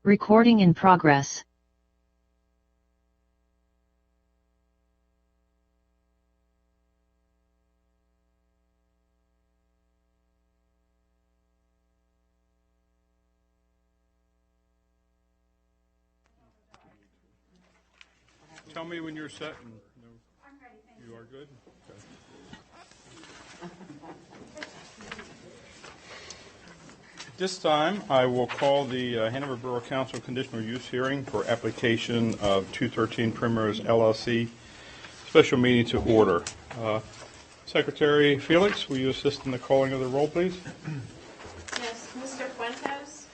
Recording in progress. Tell me when you're set. And, I'm ready. Thank you. You are good? Okay. At this time, I will call the Hanover Borough Council Conditional Use hearing for application of 213 Primrose LLC special meeting to order. Secretary Felix, will you assist in the calling of the roll, please? Yes, Mr. Fuentes.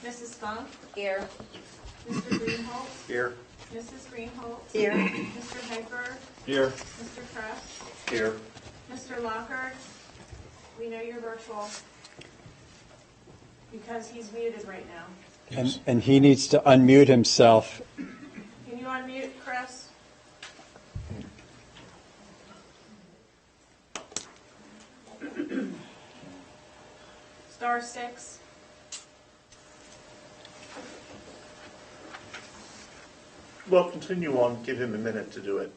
Mrs. Funk. Here. Mr. Greenholz. Here. Mrs. Greenholz. Here. Mr. Hyper. Here. Mr. Kress. Here. Mr. Lockhart. We know you're virtual because he's muted right now. And he needs to unmute himself. Can you unmute, Kress? *6. Well, continue on. Give him a minute to do it.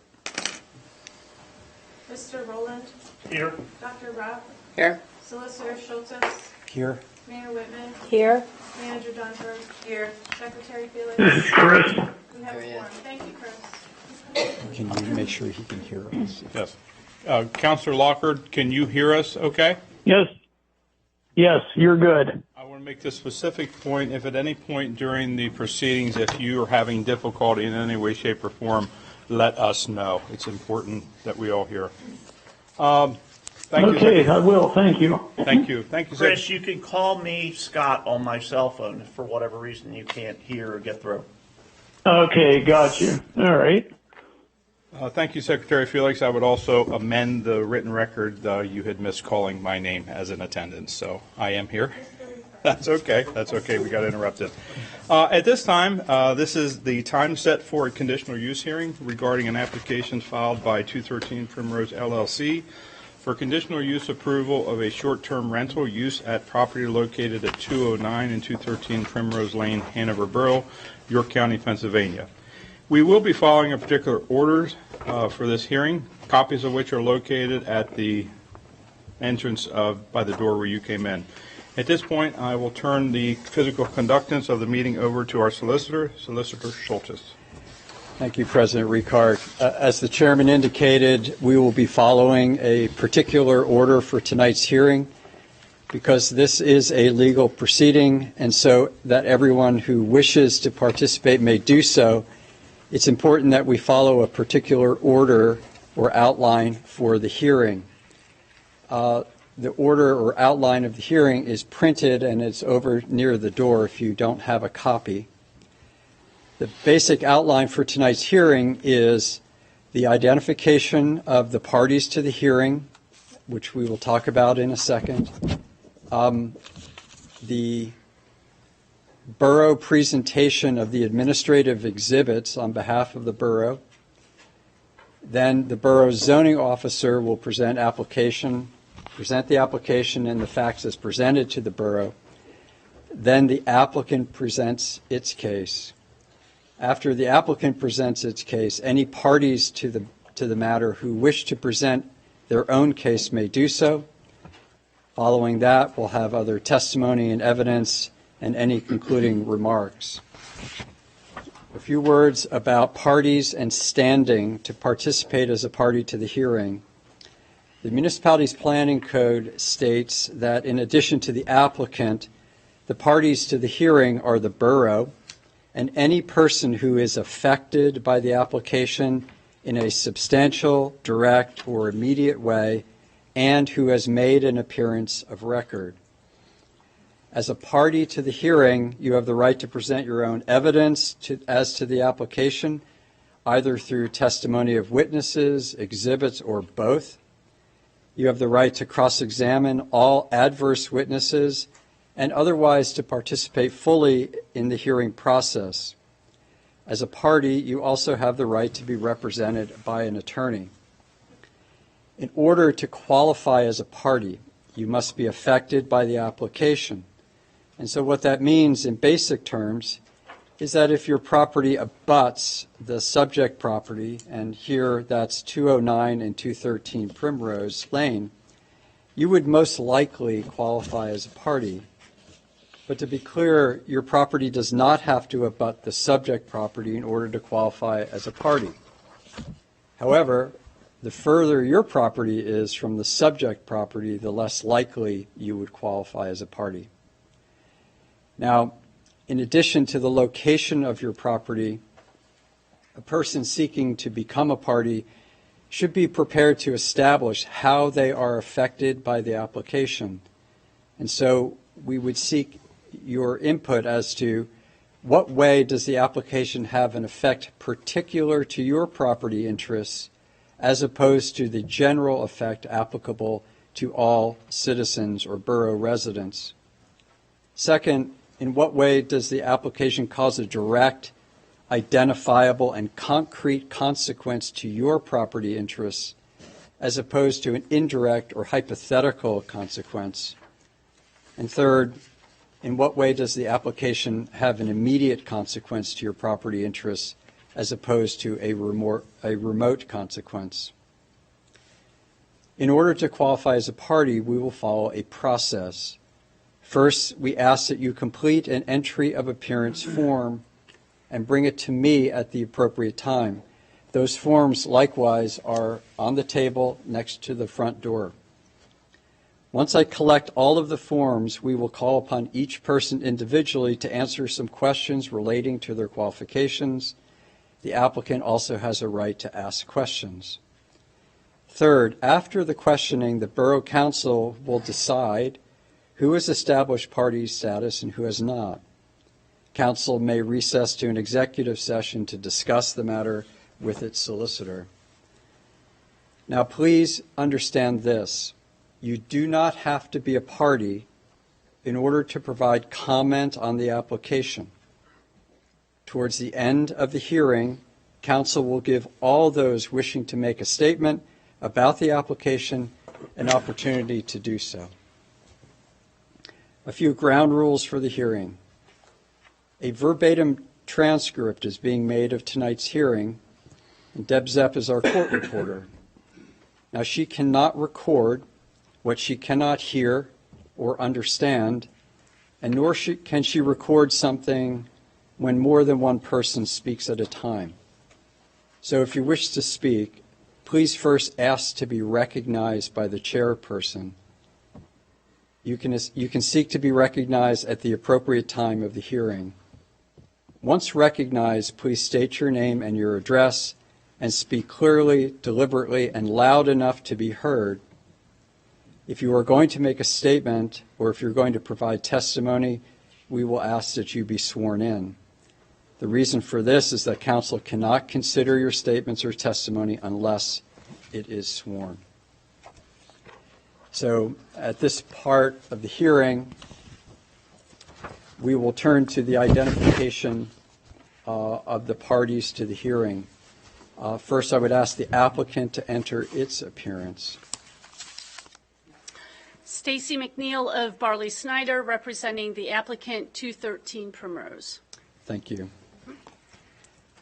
Mr. Rowland. Here. Dr. Rupp. Here. Solicitor Schultes. Here. Mayor Whitman. Here. Manager Dunford. Here. Secretary Felix. Chris. We have a quorum. Thank you, Chris. Can you make sure he can hear us? Yes. Councilor Lockhart, can you hear us okay? Yes. Yes, you're good. I want to make this specific point. If at any point during the proceedings, if you are having difficulty in any way, shape, or form, let us know. It's important that we all hear. Thank you. Okay, I will. Thank you. Thank you. Thank you, Chris, you can call me, Scott, on my cell phone if for whatever reason you can't hear or get through. Okay, got you. All right. Thank you, Secretary Felix. I would also amend the written record. You had missed calling my name as in attendance, so I am here. That's okay. That's okay. We got interrupted. At this time, this is the time set for a conditional use hearing regarding an application filed by 213 Primrose LLC for conditional use approval of a short-term rental use at property located at 209 and 213 Primrose Lane, Hanover Borough, York County, Pennsylvania. We will be following a particular order for this hearing, copies of which are located at the entrance by the door where you came in. At this point, I will turn the physical conductance of the meeting over to our solicitor, Solicitor Schultes. Thank you, President Ricard. As the chairman indicated, we will be following a particular order for tonight's hearing because this is a legal proceeding, and so that everyone who wishes to participate may do so. It's important that we follow a particular order or outline for the hearing. The order or outline of the hearing is printed and it's over near the door if you don't have a copy. The basic outline for tonight's hearing is the identification of the parties to the hearing, which we will talk about in a second, the borough presentation of the administrative exhibits on behalf of the borough. Then the borough's zoning officer will present the application and the facts as presented to the borough. Then the applicant presents its case. After the applicant presents its case, any parties to the matter who wish to present their own case may do so. Following that, we'll have other testimony and evidence and any concluding remarks. A few words about parties and standing to participate as a party to the hearing. The municipality's planning code states that in addition to the applicant, the parties to the hearing are the borough and any person who is affected by the application in a substantial, direct, or immediate way and who has made an appearance of record. As a party to the hearing, you have the right to present your own evidence as to the application, either through testimony of witnesses, exhibits, or both. You have the right to cross-examine all adverse witnesses and otherwise to participate fully in the hearing process. As a party, you also have the right to be represented by an attorney. In order to qualify as a party, you must be affected by the application. And so what that means in basic terms is that if your property abuts the subject property, and here that's 209 and 213 Primrose Lane, you would most likely qualify as a party. But to be clear, your property does not have to abut the subject property in order to qualify as a party. However, the further your property is from the subject property, the less likely you would qualify as a party. Now, in addition to the location of your property, a person seeking to become a party should be prepared to establish how they are affected by the application. And so we would seek your input as to what way does the application have an effect particular to your property interests as opposed to the general effect applicable to all citizens or borough residents. Second, in what way does the application cause a direct, identifiable, and concrete consequence to your property interests as opposed to an indirect or hypothetical consequence? And third, in what way does the application have an immediate consequence to your property interests as opposed to a remote consequence? In order to qualify as a party, we will follow a process. First, we ask that you complete an entry of appearance form and bring it to me at the appropriate time. Those forms, likewise, are on the table next to the front door. Once I collect all of the forms, we will call upon each person individually to answer some questions relating to their qualifications. The applicant also has a right to ask questions. Third, after the questioning, the Borough Council will decide who has established party status and who has not. Council may recess to an executive session to discuss the matter with its solicitor. Now, please understand this. You do not have to be a party in order to provide comment on the application. Towards the end of the hearing, Council will give all those wishing to make a statement about the application an opportunity to do so. A few ground rules for the hearing. A verbatim transcript is being made of tonight's hearing, and Deb Zepp is our court reporter. Now, she cannot record what she cannot hear or understand, and nor can she record something when more than one person speaks at a time. So if you wish to speak, please first ask to be recognized by the chairperson. You can seek to be recognized at the appropriate time of the hearing. Once recognized, please state your name and your address and speak clearly, deliberately, and loud enough to be heard. If you are going to make a statement or if you're going to provide testimony, we will ask that you be sworn in. The reason for this is that Council cannot consider your statements or testimony unless it is sworn. So at this part of the hearing, we will turn to the identification of the parties to the hearing. First, I would ask the applicant to enter its appearance. Stacy McNeil of Barley Snyder, representing the applicant 213 Primrose. Thank you.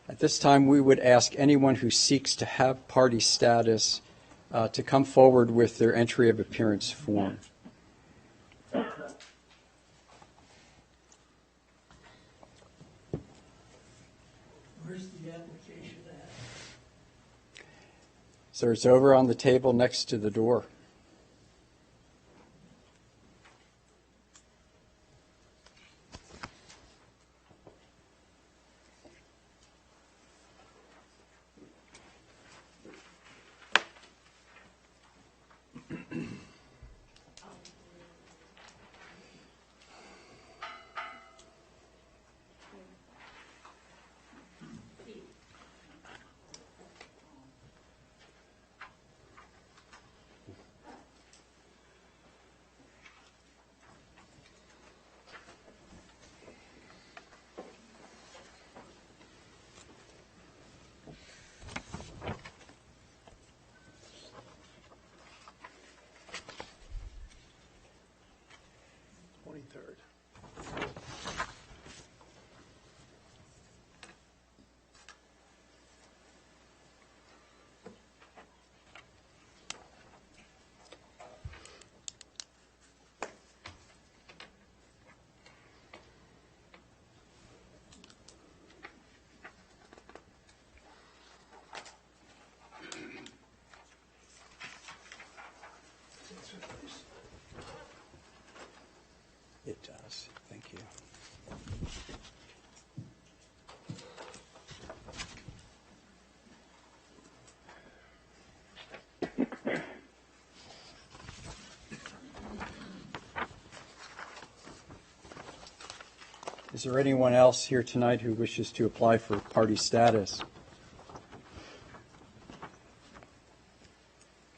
At this time, we would ask anyone who seeks to have party status to come forward with their entry of appearance form. Where's the application at? So it's over on the table next to the door. It does. Thank you. Is there anyone else here tonight who wishes to apply for party status?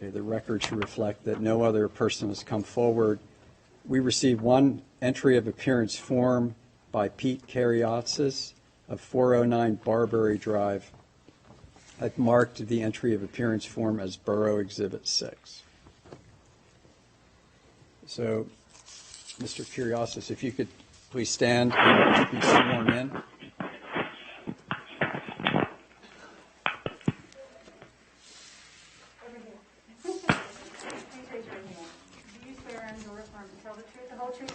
Okay, the record should reflect that no other person has come forward. We received one entry of appearance form by Pete Kariatsis of 409 Barberry Drive. I've marked the entry of appearance form as Borough Exhibit 6. So, Mr. Kariatsis, if you could please stand and be sworn in.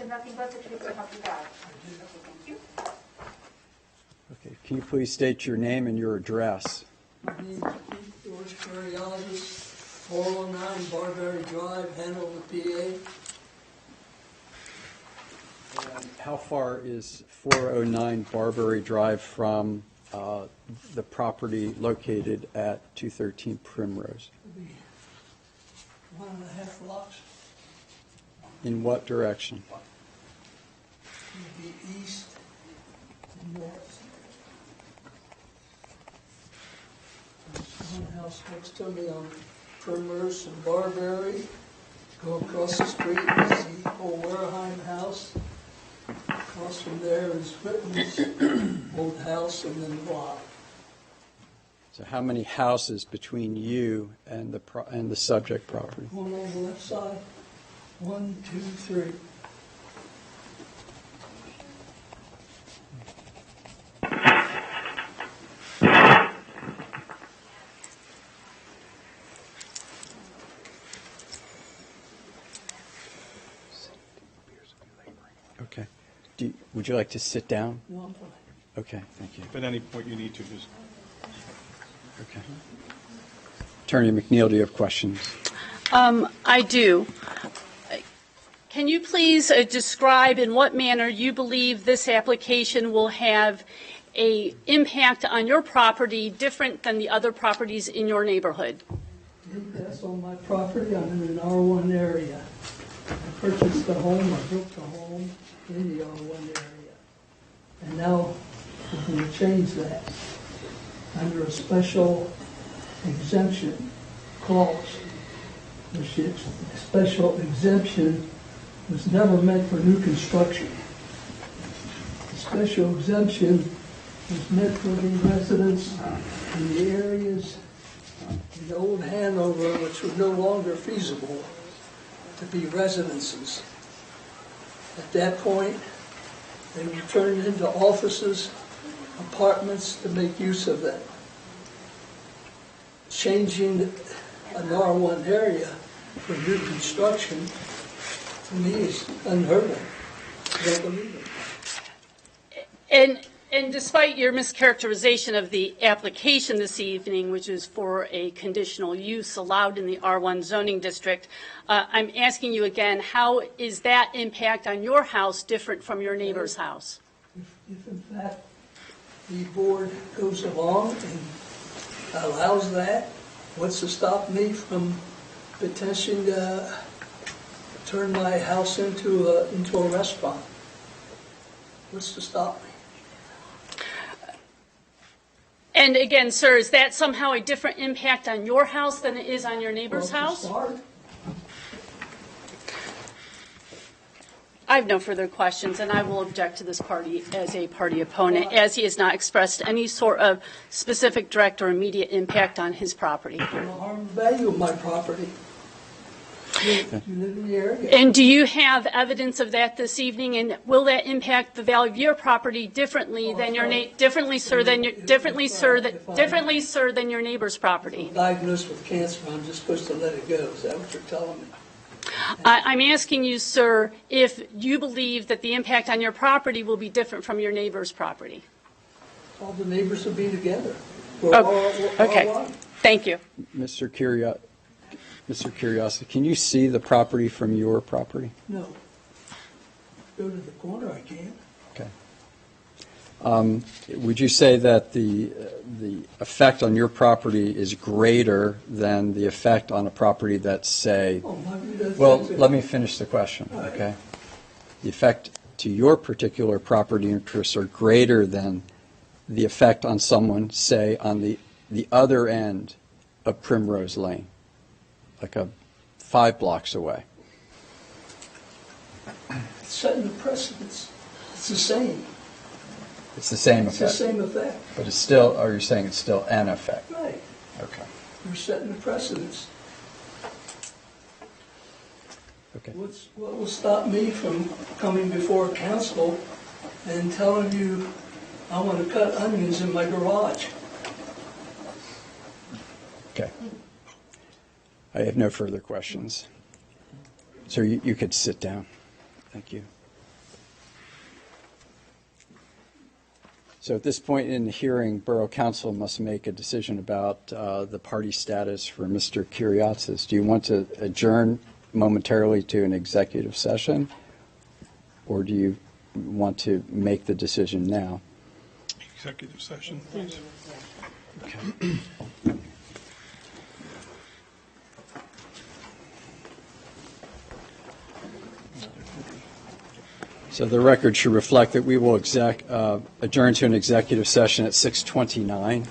Nothing but the truth, so help you God. Thank you. Okay, can you please state your name and your address? My name is Pete George Carialis, 409 Barberry Drive, Hanover, PA. And how far is 409 Barberry Drive from the property located at 213 Primrose? It'll be 1.5 blocks. In what direction? It'll be east and north. There's one house next to me on Primrose and Barberry. Go across the street and see old Wareheim house. Across from there is Whitman's old house and then lot. So how many houses between you and the subject property? One on the left side, 1, 2, 3. Okay. Would you like to sit down? No, I'm fine. Okay, thank you. If at any point you need to, just Okay. Attorney McNeil, do you have questions? I do. Can you please describe in what manner you believe this application will have an impact on your property different than the other properties in your neighborhood? That's on my property. I'm in an R1 area. I purchased the home, I built the home in the R1 area. And now we're going to change that under a special exemption clause. Which is, special exemption was never meant for new construction. The special exemption was meant for the residents in the areas in old Hanover which were no longer feasible to be residences. At that point, they were turned into offices, apartments to make use of them. Changing an R1 area for new construction, to me, is unheard of. I don't believe it. And despite your mischaracterization of the application this evening, which is for a conditional use allowed in the R1 zoning district, I'm asking you again, how is that impact on your house different from your neighbor's house? If in fact the board goes along and allows that, what's to stop me from potentially turn my house into a restaurant? What's to stop me? And again, sir, is that somehow a different impact on your house than it is on your neighbor's Well, to house? start, I have no further questions, and I will object to this party as a party opponent, as he has not expressed any sort of specific direct or immediate impact on his property. it will harm the value of my property. You live in the area. And do you have evidence of that this evening? And will that impact the value of your property differently than your differently, sir, than your neighbor's property? Diagnosed with cancer, I'm just supposed to let it go. Is that what you're telling me? I'm asking you, sir, if you believe that the impact on your property will be different from your neighbor's property. All the neighbors will be together. We're Oh, all okay. one. Thank you. Mr. Curiosity, can you see the property from your property? No. go to the corner, I can. Okay. Would you say that the effect on your property is greater than the effect on a property that's, say, Oh, my view doesn't. well, let me finish the question, All right. okay? The effect to your particular property interests are greater than the effect on someone, say, on the other end of Primrose Lane, like 5 blocks away? Setting the precedence. It's the same. It's the same It's the effect, same effect. but it's still, are you saying it's still an effect? Right. Okay. You're setting the precedence. Okay. What will stop me from coming before council and telling you I want to cut onions in my garage? Okay. I have no further questions. So you could sit down. Thank you. So at this point in the hearing, Borough Council must make a decision about the party status for Mr. Kyriazis. Do you want to adjourn momentarily to an executive session, or do you want to make the decision now? Executive session, please. Okay. So the record should reflect that we will adjourn to an executive session at 6:29.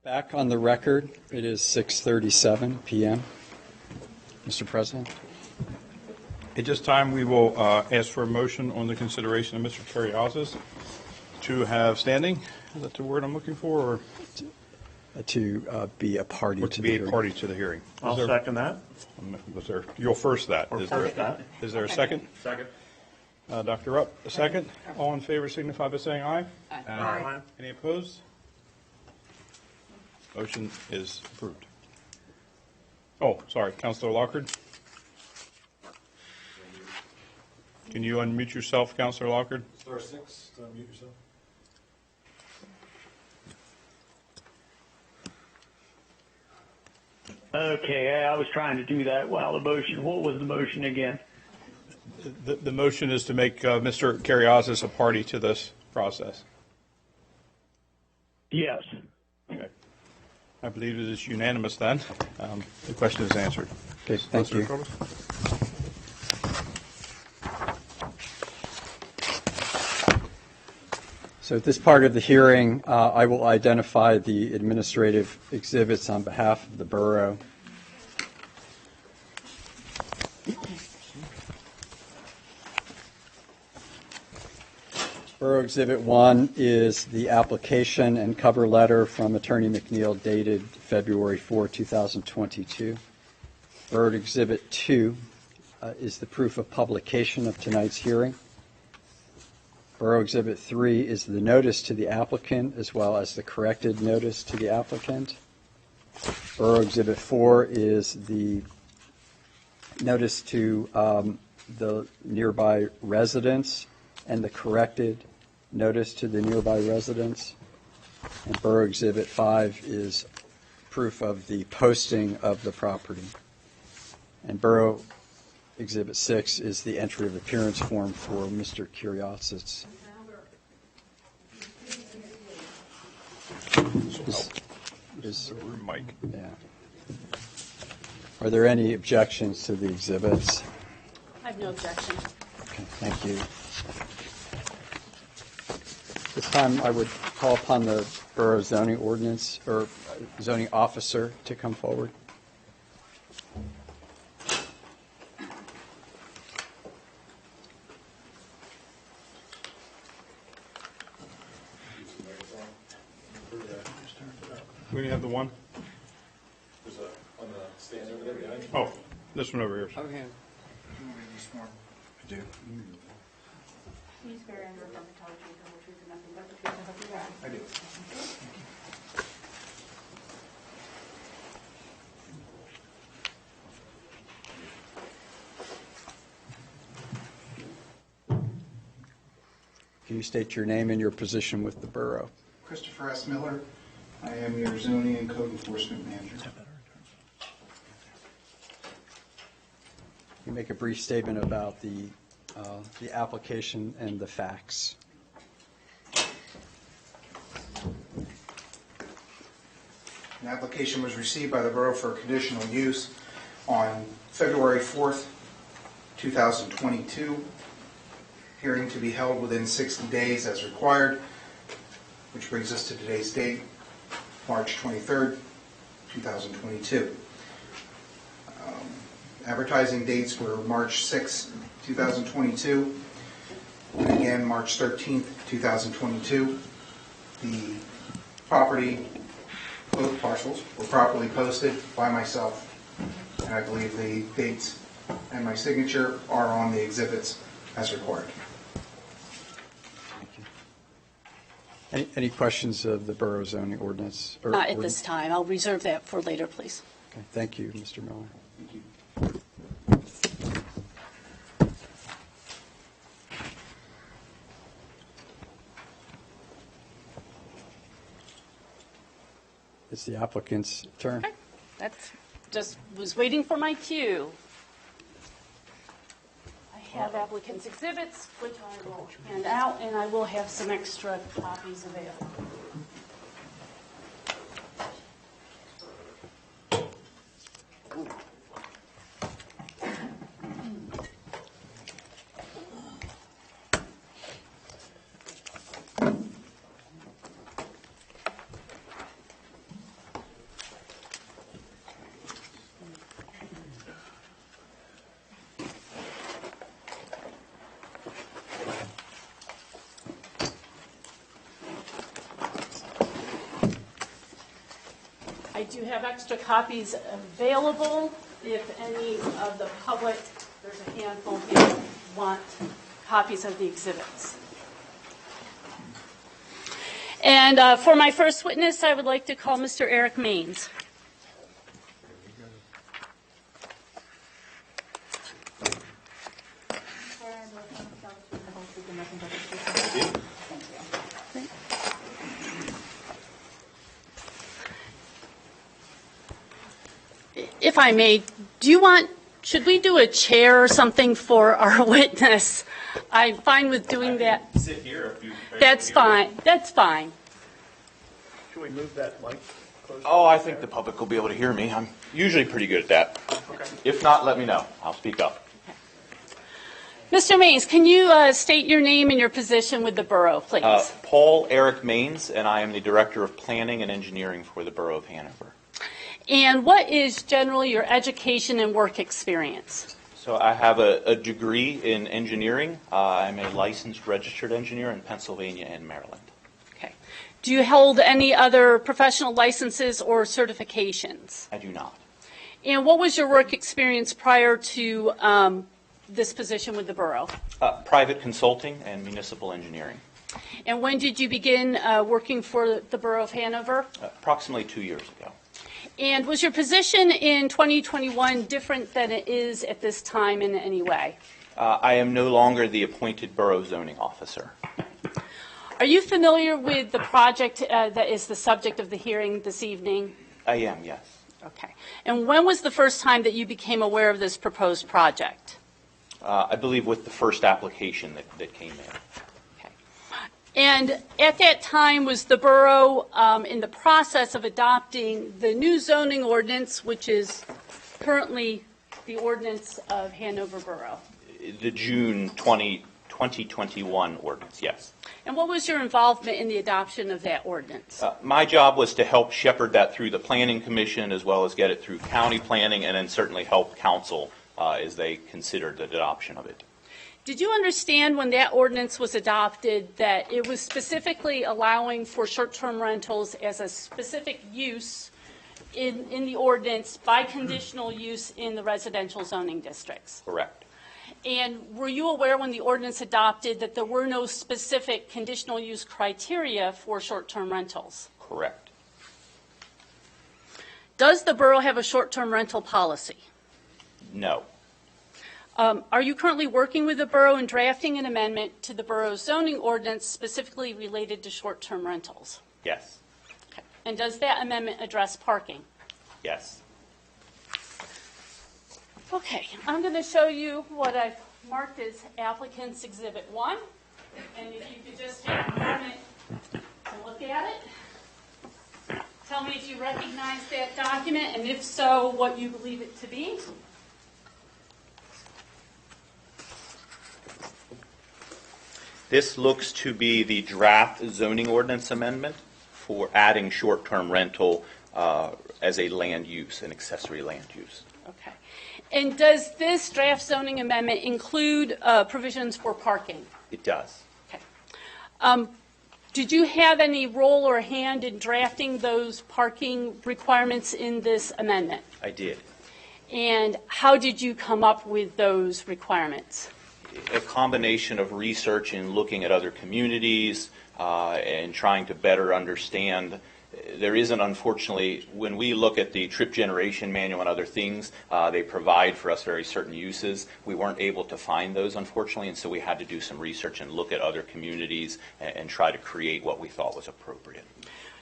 Back on the record, it is 6:37 p.m. Mr. President. At this time, we will ask for a motion on the consideration of Mr. Currios's to have standing. Is that the word I'm looking for, or To be a party to to the be a hearing. party to the hearing? I'll second that. Was there? You'll first that. Or Is there? first that. Is there a second? Second. Dr. Rupp, a second. All in favor signify by saying aye. Aye. Any opposed? Motion is approved. Oh, sorry, Councilor Lockard. Can you unmute yourself, Councilor Lockard? Star 6 to unmute yourself. Okay, I was trying to do that while the motion. What was the motion again? The motion is to make Mr. Currios's a party to this process. Yes. Okay. I believe it is unanimous then. The question is answered. Okay, thank you. So at this part of the hearing, I will identify the administrative exhibits on behalf of the borough. Borough Exhibit 1 is the application and cover letter from Attorney McNeil dated February 4, 2022. Borough Exhibit 2 is the proof of publication of tonight's hearing. Borough Exhibit 3 is the notice to the applicant as well as the corrected notice to the applicant. Borough Exhibit 4 is the notice to the nearby residents and the corrected notice to the nearby residents. And Borough Exhibit 5 is proof of the posting of the property. And Borough Exhibit 6 is the entry of appearance form for Mr. Currios's. Mike. Yeah. Are there any objections to the exhibits? I have no objection. Okay, thank you. This time I would call upon the Borough Zoning Ordinance or Zoning Officer to come forward. We only have the one? There's a, on the stand over there behind you. Oh, this one over here. Okay. I do. Please bear in mind the whole truth and nothing but the truth, so help you God. I do. Can you state your name and your position with the borough? Christopher S. Miller. I am your zoning and code enforcement manager. You make a brief statement about the application and the facts. An application was received by the borough for conditional use on February 4th, 2022. Hearing to be held within 60 days as required, which brings us to today's date, March 23rd, 2022. Advertising dates were March 6th, 2022, and again March 13th, 2022. The property, both parcels, were properly posted by myself, and I believe the dates and my signature are on the exhibits as required. Any questions of the borough zoning ordinance? or Not at ordinance? this time. I'll reserve that for later, please. Okay, thank you, Mr. Miller. Thank you. It's the applicant's turn. Okay. That's, just was waiting for my cue. I have applicants' exhibits, which I will hand out, and I will have some extra copies available. I do have extra copies available if any of the public, there's a handful here, want copies of the exhibits. And for my first witness, I would like to call Mr. Eric Maines. If I may, should we do a chair or something for our witness? I'm fine with doing that. Sit here if you. That's fine. That's fine. Should we move that mic closer? Oh, I think the public will be able to hear me. I'm usually pretty good at that. Okay. If not, let me know. I'll speak up. Mr. Maines, can you state your name and your position with the borough, please? Paul Eric Maines, and I am the Director of Planning and Engineering for the Borough of Hanover. And what is generally your education and work experience? So I have a degree in engineering. I'm a licensed registered engineer in Pennsylvania and Maryland. Okay. Do you hold any other professional licenses or certifications? I do not. And what was your work experience prior to this position with the borough? Private consulting and municipal engineering. And when did you begin working for the borough of Hanover? Approximately 2 years ago. And was your position in 2021 different than it is at this time in any way? I am no longer the appointed borough zoning officer. Are you familiar with the project that is the subject of the hearing this evening? I am, yes. Okay. And when was the first time that you became aware of this proposed project? I believe with the first application that came in. And at that time, was the borough in the process of adopting the new zoning ordinance, which is currently the ordinance of Hanover Borough? The June 2021 ordinance, yes. And what was your involvement in the adoption of that ordinance? My job was to help shepherd that through the Planning Commission as well as get it through county planning and then certainly help council as they considered the adoption of it. Did you understand when that ordinance was adopted that it was specifically allowing for short-term rentals as a specific use in the ordinance by conditional use in the residential zoning districts? Correct. And were you aware when the ordinance adopted that there were no specific conditional use criteria for short-term rentals? Correct. Does the borough have a short-term rental policy? No. Are you currently working with the borough in drafting an amendment to the borough's zoning ordinance specifically related to short-term rentals? Yes. Okay. And does that amendment address parking? Yes. Okay, I'm going to show you what I've marked as Applicant's Exhibit 1. And if you could just take a moment to look at it. Tell me if you recognize that document, and if so, what you believe it to be. This looks to be the draft zoning ordinance amendment for adding short-term rental as a land use, an accessory land use. Okay. And does this draft zoning amendment include provisions for parking? It does. Okay. Did you have any role or hand in drafting those parking requirements in this amendment? I did. And how did you come up with those requirements? A combination of research and looking at other communities and trying to better understand. There isn't, unfortunately, when we look at the trip generation manual and other things, they provide for us very certain uses. We weren't able to find those, unfortunately, and so we had to do some research and look at other communities and try to create what we thought was appropriate.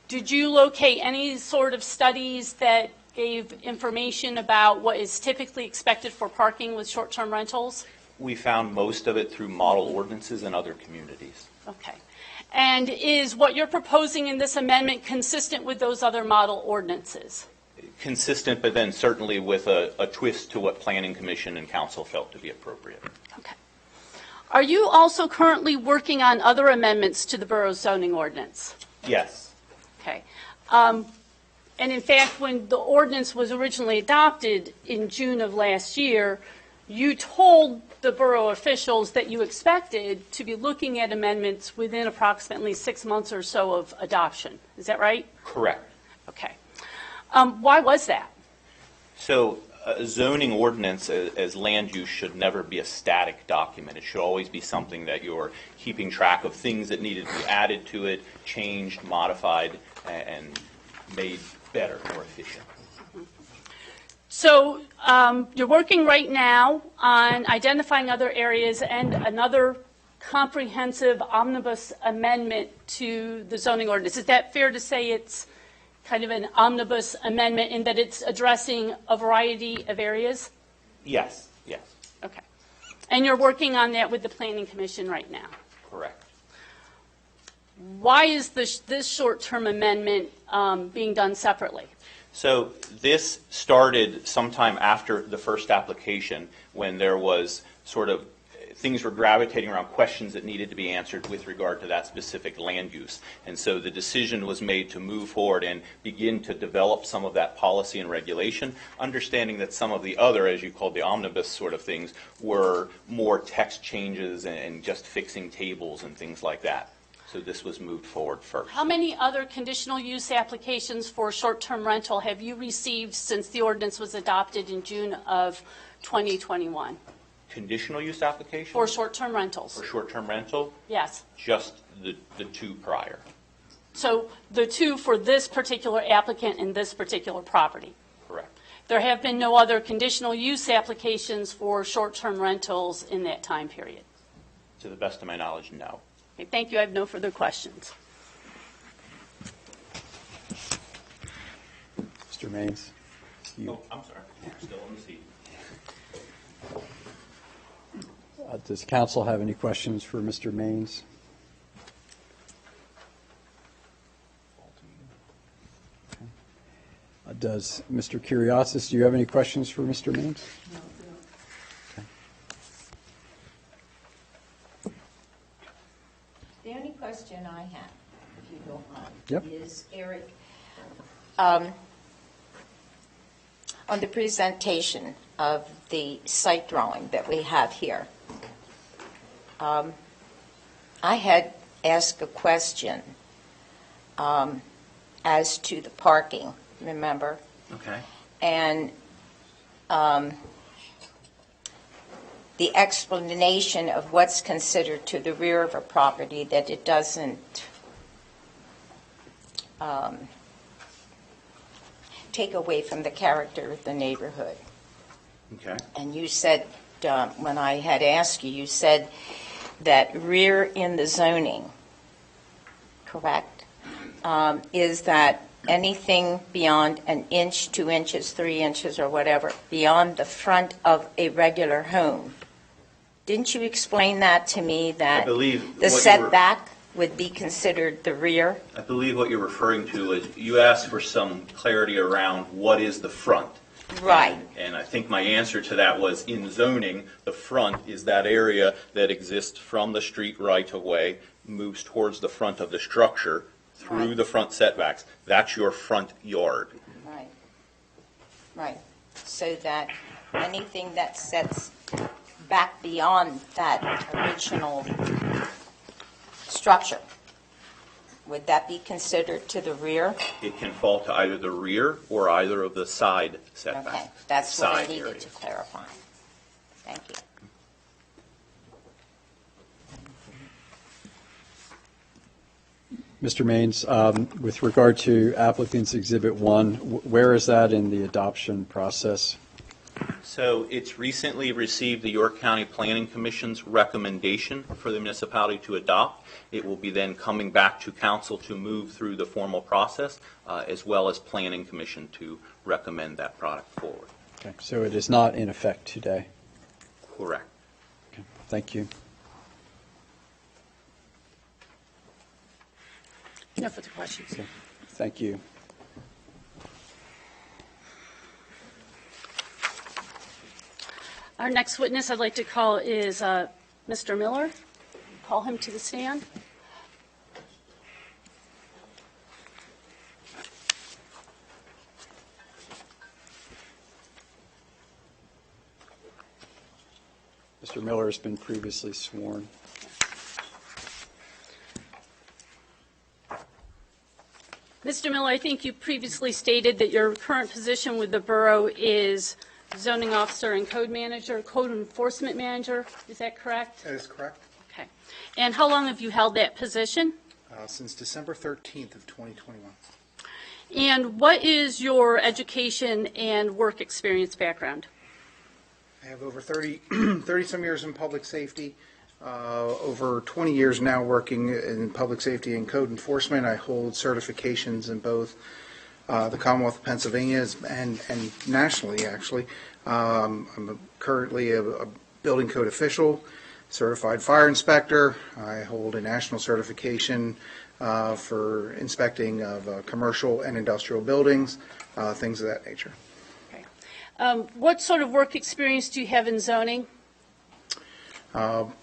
Did you locate any sort of studies that gave information about what is typically expected for parking with short-term rentals? We found most of it through model ordinances in other communities. Okay. And is what you're proposing in this amendment consistent with those other model ordinances? Consistent, but then certainly with a twist to what Planning Commission and Council felt to be appropriate. Okay. Are you also currently working on other amendments to the borough's zoning ordinance? Yes. Okay. And in fact, when the ordinance was originally adopted in June of last year, you told the borough officials that you expected to be looking at amendments within approximately 6 months or so of adoption. Is that right? Correct. Okay. Why was that? So a zoning ordinance as land use should never be a static document. It should always be something that you're keeping track of things that needed to be added to it, changed, modified, and made better, more efficient. So you're working right now on identifying other areas and another comprehensive omnibus amendment to the zoning ordinance. Is that fair to say it's kind of an omnibus amendment in that it's addressing a variety of areas? Yes, yes, Okay. And you're working on that with the Planning Commission right now? correct. Why is this short-term amendment being done separately? So this started sometime after the first application when there was sort of things were gravitating around questions that needed to be answered with regard to that specific land use. And so the decision was made to move forward and begin to develop some of that policy and regulation, understanding that some of the other, as you called the omnibus sort of things, were more text changes and just fixing tables and things like that. So this was moved forward first. How many other conditional use applications for short-term rental have you received since the ordinance was adopted in June of 2021? Conditional use application? For short-term rentals? For short-term rental? Yes. Just the two prior. So the two for this particular applicant and this particular property? Correct. There have been no other conditional use applications for short-term rentals in that time period? To the best of my knowledge, no. Okay, thank you. I have no further questions. Mr. Maines? Oh, I'm sorry. I'm still in the seat. Does council have any questions for Mr. Maines? Does Mr. Kuriosis, do you have any questions for Mr. Maines? No. Okay. The only question I have, if you don't mind, Yep. is, Eric, on the presentation of the site drawing that we have here, I had asked a question as to the parking, remember? Okay. And the explanation of what's considered to the rear of a property, that it doesn't take away from the character of the neighborhood. Okay. And you said, when I had asked you, you said that rear in the zoning, correct, is that anything beyond an inch, 2 inches, 3 inches, or whatever, beyond the front of a regular home. Didn't you explain that to me, that I believe the setback would be considered the rear? I believe what you're referring to is you asked for some clarity around what is the front. Right. And I think my answer to that was, in zoning, the front is that area that exists from the street right-of-way, moves towards the front of the structure, through Right. the front setbacks. That's your front yard. Right. Right. So that anything that sets back beyond that original structure, would that be considered to the rear? It can fall to either the rear or either of the side setbacks. Okay, that's what I Side needed area. to clarify. Thank you. Mr. Maines, with regard to applicant's Exhibit 1, where is that in the adoption process? So it's recently received the York County Planning Commission's recommendation for the municipality to adopt. It will be then coming back to council to move through the formal process, as well as Planning Commission to recommend that product forward. Okay, so it is not in effect today. Correct. Okay, thank you. No further questions. Okay, thank you. Our next witness I'd like to call is Mr. Miller. Call him to the stand. Mr. Miller has been previously sworn. Mr. Miller, I think you previously stated that your current position with the borough is zoning officer and code manager, code enforcement manager. Is that correct? That is correct. Okay. And how long have you held that position? Since December 13th of 2021. And what is your education and work experience background? I have over 30 some years in public safety, over 20 years now working in public safety and code enforcement. I hold certifications in both the Commonwealth of Pennsylvania and nationally, actually. I'm currently a building code official, certified fire inspector. I hold a national certification for inspecting of commercial and industrial buildings, things of that nature. Okay. What sort of work experience do you have in zoning?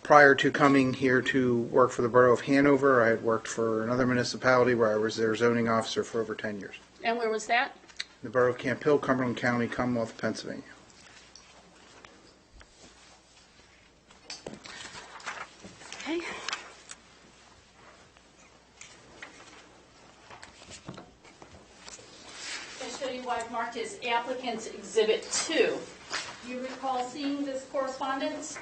Prior to coming here to work for the Borough of Hanover, I had worked for another municipality where I was their zoning officer for over 10 years. And where was that? The Borough of Camp Hill, Cumberland County, Commonwealth of Pennsylvania. Okay. I'll show you what I've marked as applicant's exhibit 2. Do you recall seeing this correspondence?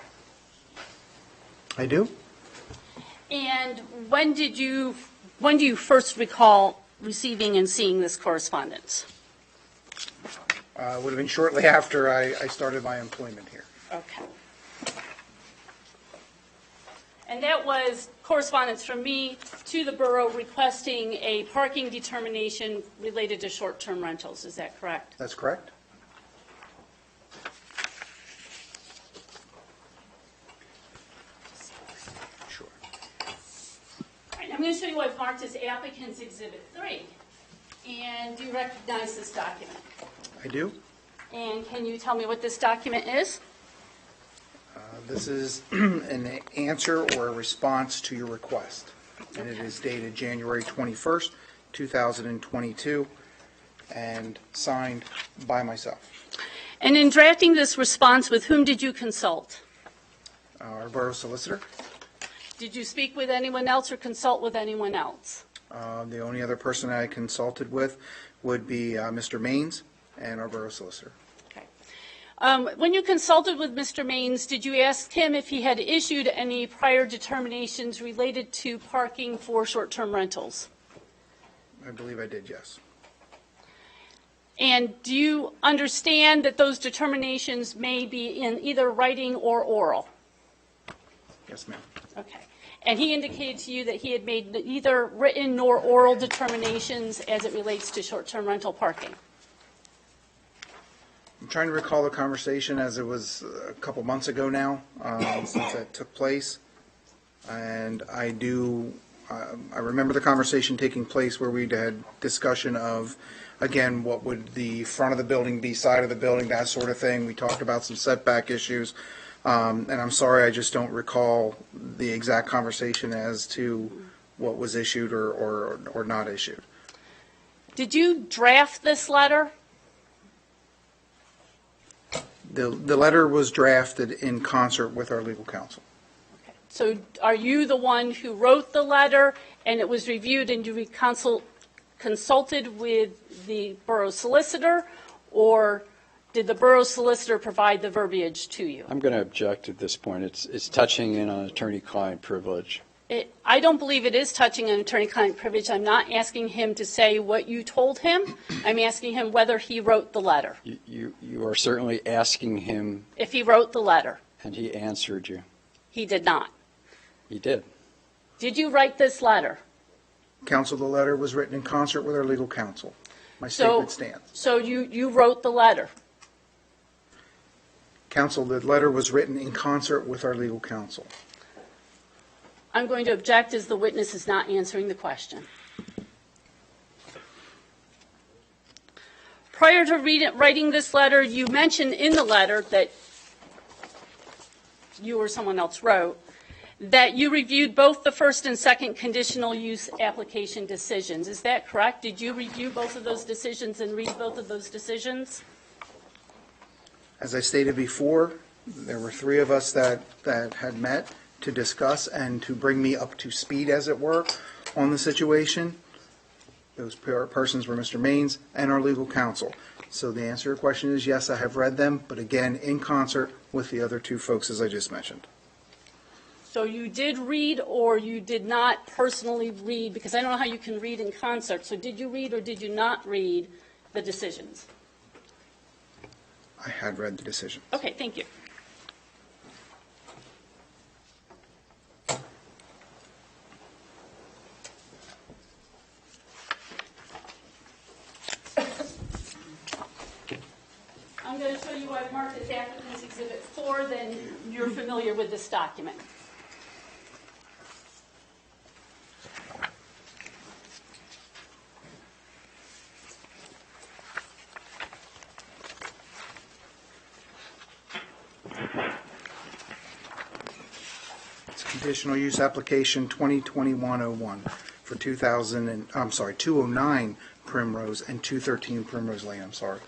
I do. And when do you first recall receiving and seeing this correspondence? Would have been shortly after I started my employment here. Okay. And that was correspondence from me to the borough requesting a parking determination related to short-term rentals. Is that correct? That's correct. Sure. All right, I'm going to show you what I've marked as applicant's exhibit 3. And do you recognize this document? I do. And can you tell me what this document is? This is an answer or a response to your request, and it is dated January 21st, 2022, and signed by myself. And in drafting this response, with whom did you consult? Our borough solicitor. Did you speak with anyone else or consult with anyone else? The only other person I consulted with would be Mr. Maines and our borough solicitor. When you consulted with Mr. Maines, did you ask him if he had issued any prior determinations related to parking for short-term rentals? I believe I did, yes. And do you understand that those determinations may be in either writing or oral? Yes, ma'am. Okay. And he indicated to you that he had made neither written nor oral determinations as it relates to short-term rental parking? I'm trying to recall the conversation as it was a couple months ago now, since that took place. And I remember the conversation taking place where we had discussion of, again, what would the front of the building be, side of the building, that sort of thing. We talked about some setback issues. And I'm sorry, I just don't recall the exact conversation as to what was issued or not issued. Did you draft this letter? The letter was drafted in concert with our legal counsel. So are you the one who wrote the letter and it was reviewed and you consulted with the borough solicitor, or did the borough solicitor provide the verbiage to you? I'm going to object at this point. It's touching in on attorney-client privilege. I don't believe it is touching on attorney-client privilege. I'm not asking him to say what you told him. I'm asking him whether he wrote the letter. You are certainly asking him. If he wrote the letter. And he answered you. He did not. He did. Did you write this letter? Counsel, the letter was written in concert with our legal counsel. My statement stands. So you wrote the letter? Counsel, the letter was written in concert with our legal counsel. I'm going to object as the witness is not answering the question. Prior to writing this letter, you mentioned in the letter that you or someone else wrote that you reviewed both the first and second conditional use application decisions. Is that correct? Did you review both of those decisions and read both of those decisions? As I stated before, there were three of us that had met to discuss and to bring me up to speed, as it were, on the situation. Those persons were Mr. Maines and our legal counsel. So the answer to your question is yes, I have read them, but again, in concert with the other two folks as I just mentioned. So you did read or you did not personally read, because I don't know how you can read in concert. So did you read or did you not read the decisions? I had read the decision. Okay, thank you. I'm going to show you I've marked as applicant's exhibit 4, then you're familiar with this document. It's conditional use application 2021-01 for 209 Primrose and 213 Primrose Lane, I'm sorry.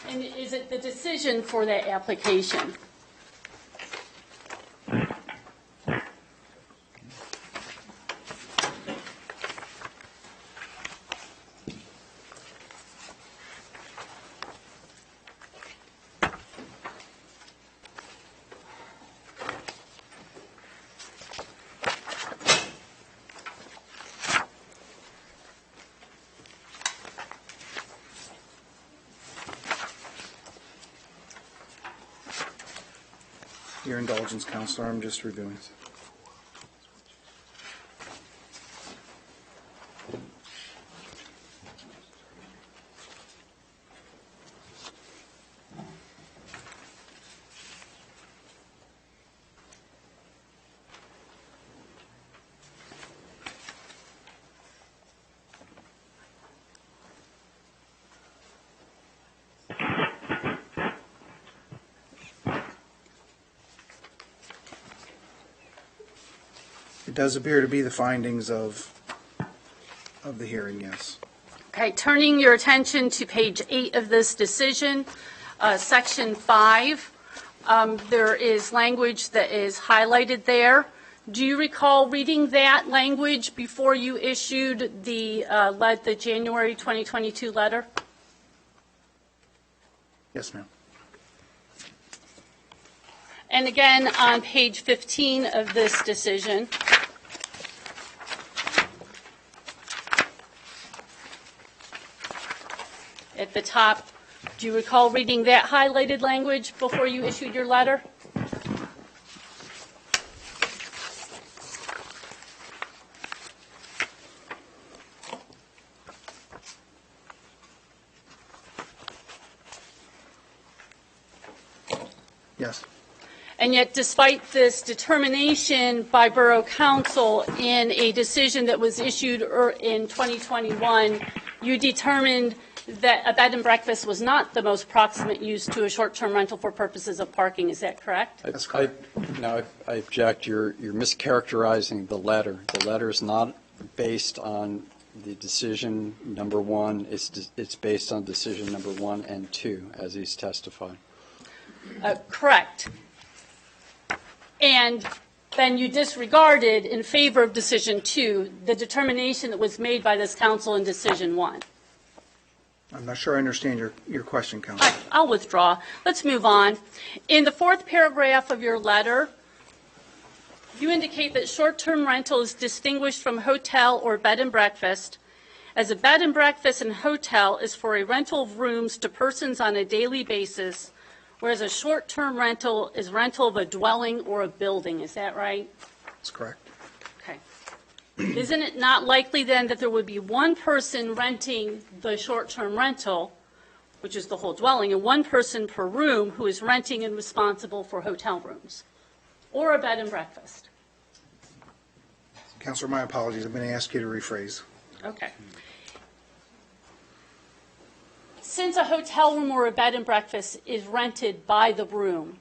And is it the decision for that application? Your indulgence, Counselor, I'm just reviewing. It does appear to be the findings of the hearing, yes. Okay, turning your attention to page 8 of this decision, section 5, there is language that is highlighted there. Do you recall reading that language before you issued the January 2022 letter? Yes, ma'am. And again, on page 15 of this decision, at the top, do you recall reading that highlighted language before you issued your letter? Yes. And yet, despite this determination by Borough Council in a decision that was issued in 2021, you determined that a bed and breakfast was not the most proximate use to a short-term rental for purposes of parking. Is that correct? That's correct. No, I object. You're mischaracterizing the letter. The letter is not based on the decision number 1. It's based on decision number 1 and 2, as he's testified. Correct. And then you disregarded in favor of decision 2 the determination that was made by this council in decision 1. I'm not sure I understand your question, Counselor. I'll withdraw. Let's move on. In the 4th paragraph of your letter, you indicate that short-term rental is distinguished from hotel or bed and breakfast, as a bed and breakfast and hotel is for a rental of rooms to persons on a daily basis, whereas a short-term rental is rental of a dwelling or a building. Is that right? That's correct. Okay. Isn't it not likely then that there would be one person renting the short-term rental, which is the whole dwelling, and one person per room who is renting and responsible for hotel rooms or a bed and breakfast? Counselor, my apologies. I'm going to ask you to rephrase. Okay. Since a hotel room or a bed and breakfast is rented by the room,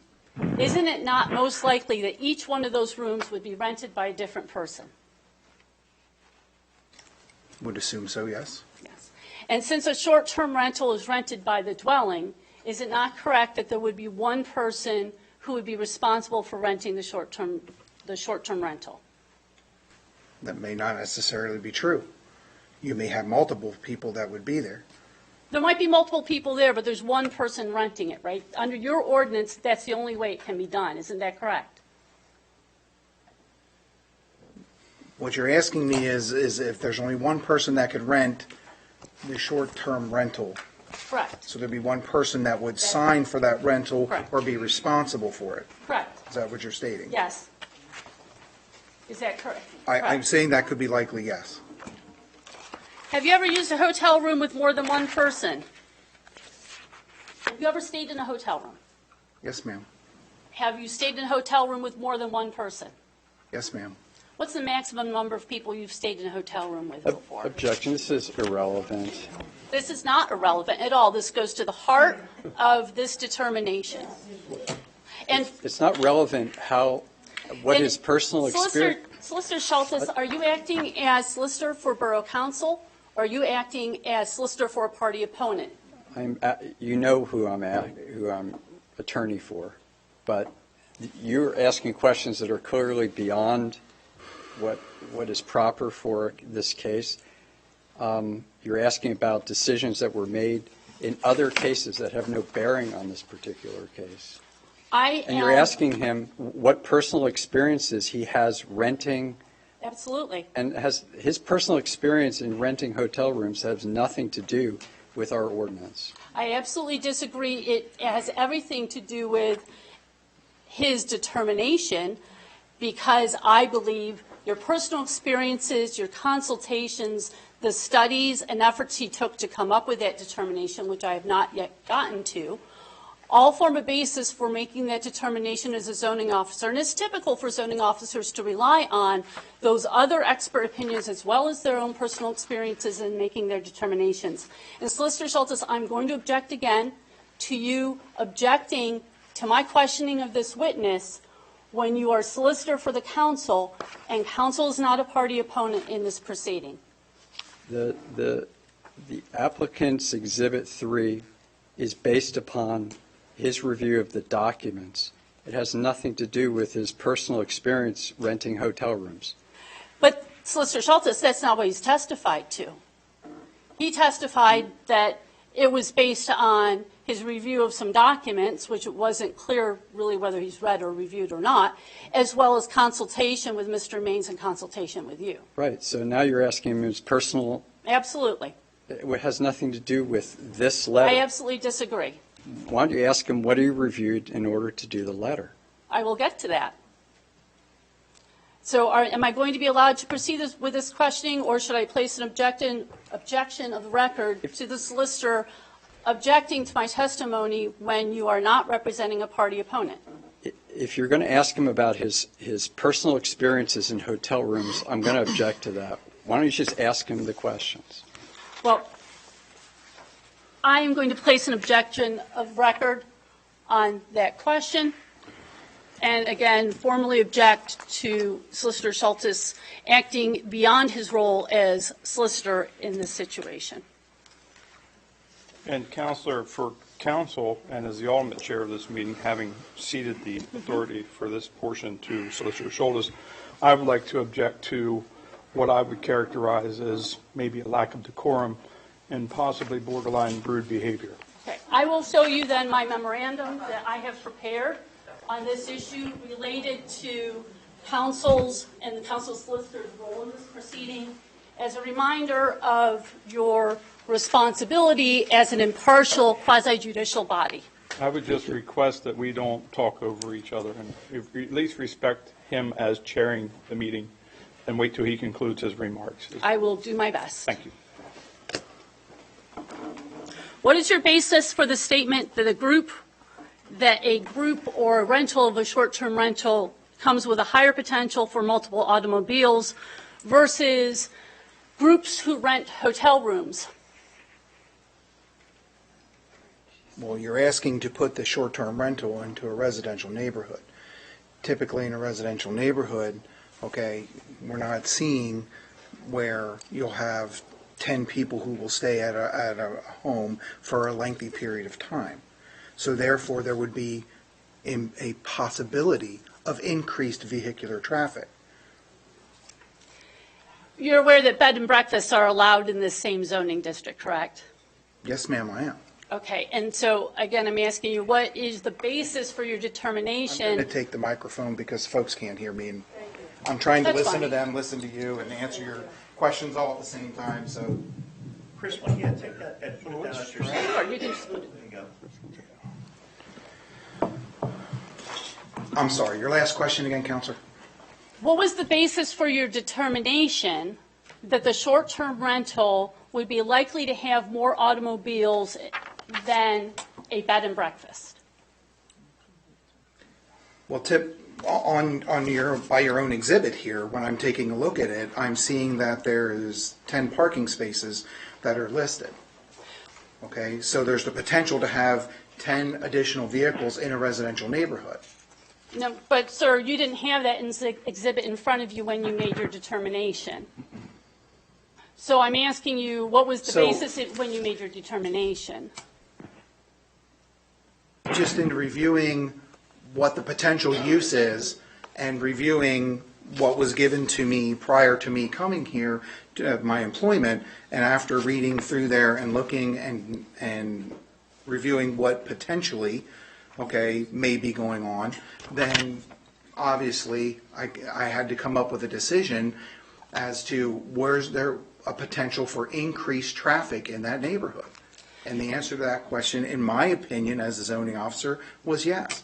isn't it not most likely that each one of those rooms would be rented by a different person? Would assume so, yes. Yes. And since a short-term rental is rented by the dwelling, is it not correct that there would be one person who would be responsible for renting the short-term rental? That may not necessarily be true. You may have multiple people that would be there. There might be multiple people there, but there's one person renting it, right? Under your ordinance, that's the only way it can be done. Isn't that correct? What you're asking me is if there's only one person that could rent the short-term rental. Correct. So there'd be one person that would sign for that rental Correct. or be responsible for it. Correct. Is that what you're stating? Yes. Is that correct? I'm Correct. saying that could be likely, yes. Have you ever used a hotel room with more than one person? Have you ever stayed in a hotel room? Yes, ma'am. Have you stayed in a hotel room with more than one person? Yes, ma'am. What's the maximum number of people you've stayed in a hotel room with before? Objection, this is irrelevant. This is not irrelevant at all. This goes to the heart of this determination. And It's not relevant what And his personal experience. Solicitor Schultes, are you acting as solicitor for Borough Council, or are you acting as solicitor for a party opponent? You know who I'm attorney for, but you're asking questions that are clearly beyond what is proper for this case. You're asking about decisions that were made in other cases that have no bearing on this particular case. And you're asking him what personal experiences he has renting. Absolutely. And his personal experience in renting hotel rooms has nothing to do with our ordinance. I absolutely disagree. It has everything to do with his determination, because I believe your personal experiences, your consultations, the studies and efforts he took to come up with that determination, which I have not yet gotten to, all form a basis for making that determination as a zoning officer. And it's typical for zoning officers to rely on those other expert opinions as well as their own personal experiences in making their determinations. And Solicitor Schultes, I'm going to object again to you objecting to my questioning of this witness when you are solicitor for the council, and council is not a party opponent in this proceeding. The applicant's Exhibit 3 is based upon his review of the documents. It has nothing to do with his personal experience renting hotel rooms. But Solicitor Schultes, that's not what he's testified to. He testified that it was based on his review of some documents, which it wasn't clear really whether he's read or reviewed or not, as well as consultation with Mr. Maines and consultation with you. Right, so now you're asking him his personal. Absolutely. It has nothing to do with this letter. I absolutely disagree. Why don't you ask him what he reviewed in order to do the letter? I will get to that. So am I going to be allowed to proceed with this questioning, or should I place an objection of the record to the solicitor objecting to my testimony when you are not representing a party opponent? If you're going to ask him about his personal experiences in hotel rooms, I'm going to object to that. Why don't you just ask him the questions? Well, I am going to place an objection of record on that question. And again, formally object to Solicitor Schultes acting beyond his role as solicitor in this situation. And Counselor, for council, and as the ultimate chair of this meeting, having ceded the authority for this portion to Solicitor Schultes, I would like to object to what I would characterize as maybe a lack of decorum and possibly borderline rude behavior. Okay, I will show you then my memorandum that I have prepared on this issue related to council's and the council solicitor's role in this proceeding as a reminder of your responsibility as an impartial quasi-judicial body. I would just request that we don't talk over each other and at least respect him as chairing the meeting and wait till he concludes his remarks. I will do my best. Thank you. What is your basis for the statement that a group or a rental of a short-term rental comes with a higher potential for multiple automobiles versus groups who rent hotel rooms? Well, you're asking to put the short-term rental into a residential neighborhood. Typically in a residential neighborhood, okay, we're not seeing where you'll have 10 people who will stay at a home for a lengthy period of time. So therefore, there would be a possibility of increased vehicular traffic. You're aware that bed and breakfasts are allowed in this same zoning district, correct? Yes, ma'am, I am. Okay, and so, again, I'm asking you, what is the basis for your I'm determination? going to take the microphone because folks can't hear me. And I'm trying to That's listen to fine. them, listen to you, and answer your questions all at the same time, so. Chris, why don't you take that and put it down at your side? Sure, you can just move it. There you go. I'm sorry, your last question again, Counselor? What was the basis for your determination that the short-term rental would be likely to have more automobiles than a bed and breakfast? Well, by your own exhibit here, when I'm taking a look at it, I'm seeing that there is 10 parking spaces that are listed. Okay, so there's the potential to have 10 additional vehicles in a residential neighborhood. No, but sir, you didn't have that exhibit in front of you when you made your determination. So I'm asking you, what was the basis when you made your determination? Just in reviewing what the potential use is and reviewing what was given to me prior to me coming here to my employment, and after reading through there and looking and reviewing what potentially, okay, may be going on, then obviously I had to come up with a decision as to where's there a potential for increased traffic in that neighborhood. And the answer to that question, in my opinion, as a zoning officer, was yes.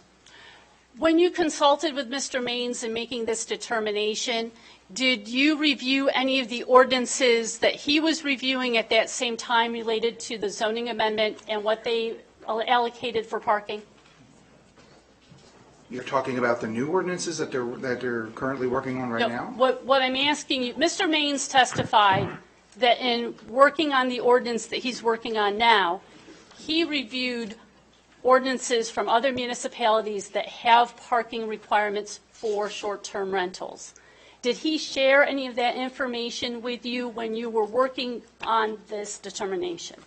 When you consulted with Mr. Maines in making this determination, did you review any of the ordinances that he was reviewing at that same time related to the zoning amendment and what they allocated for parking? You're talking about the new ordinances that they're currently working on right No, now? what I'm asking you, Mr. Maines testified that in working on the ordinance that he's working on now, he reviewed ordinances from other municipalities that have parking requirements for short-term rentals. Did he share any of that information with you when you were working on this determination?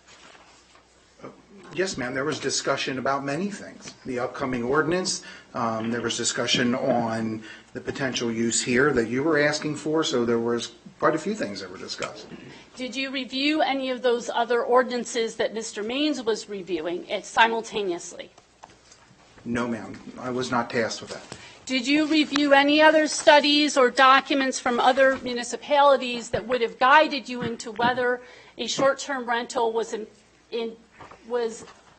Yes, ma'am. There was discussion about many things. The upcoming ordinance, there was discussion on the potential use here that you were asking for, so there was quite a few things that were discussed. Did you review any of those other ordinances that Mr. Maines was reviewing simultaneously? No, ma'am. I was not tasked with that. Did you review any other studies or documents from other municipalities that would have guided you into whether a short-term rental was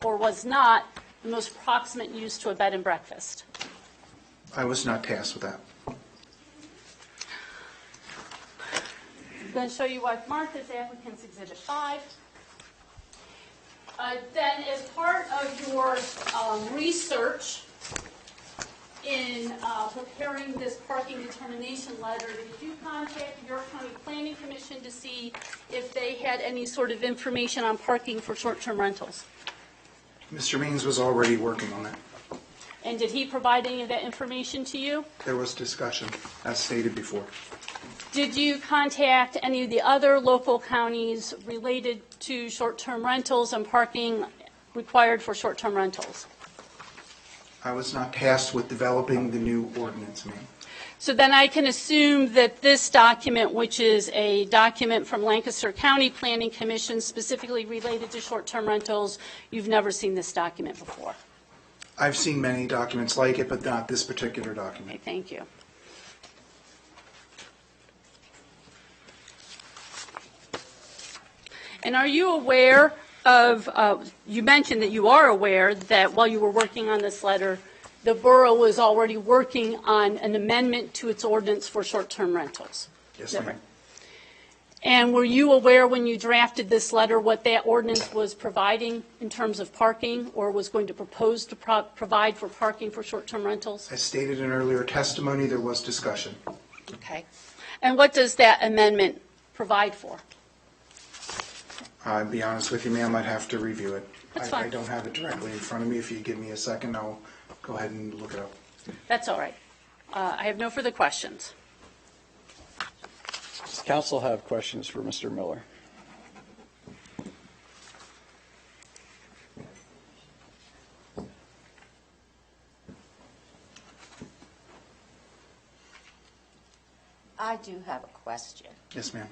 or was not the most proximate use to a bed and breakfast? I was not tasked with that. I'm going to show you what marked as applicant's exhibit 5. Then as part of your research in preparing this parking determination letter, did you contact the York County Planning Commission to see if they had any sort of information on parking for short-term rentals? Mr. Means was already working on that. And did he provide any of that information to you? There was discussion, as stated before. Did you contact any of the other local counties related to short-term rentals and parking required for short-term rentals? I was not tasked with developing the new ordinance, ma'am. So then I can assume that this document, which is a document from Lancaster County Planning Commission specifically related to short-term rentals, you've never seen this document before. I've seen many documents like it, but not this particular document. Okay, thank you. And are you aware of, you mentioned that you are aware that while you were working on this letter, the borough was already working on an amendment to its ordinance for short-term rentals? Yes, ma'am. And were you aware when you drafted this letter what that ordinance was providing in terms of parking, or was going to propose to provide for parking for short-term rentals? As stated in earlier testimony, there was discussion. Okay. And what does that amendment provide for? I'll be honest with you, ma'am, I'd have to review it. That's I fine. don't have it directly in front of me. If you give me a second, I'll go ahead and look it up. That's all right. I have no further questions. Does council have questions for Mr. Miller? I do have a question. Yes, ma'am.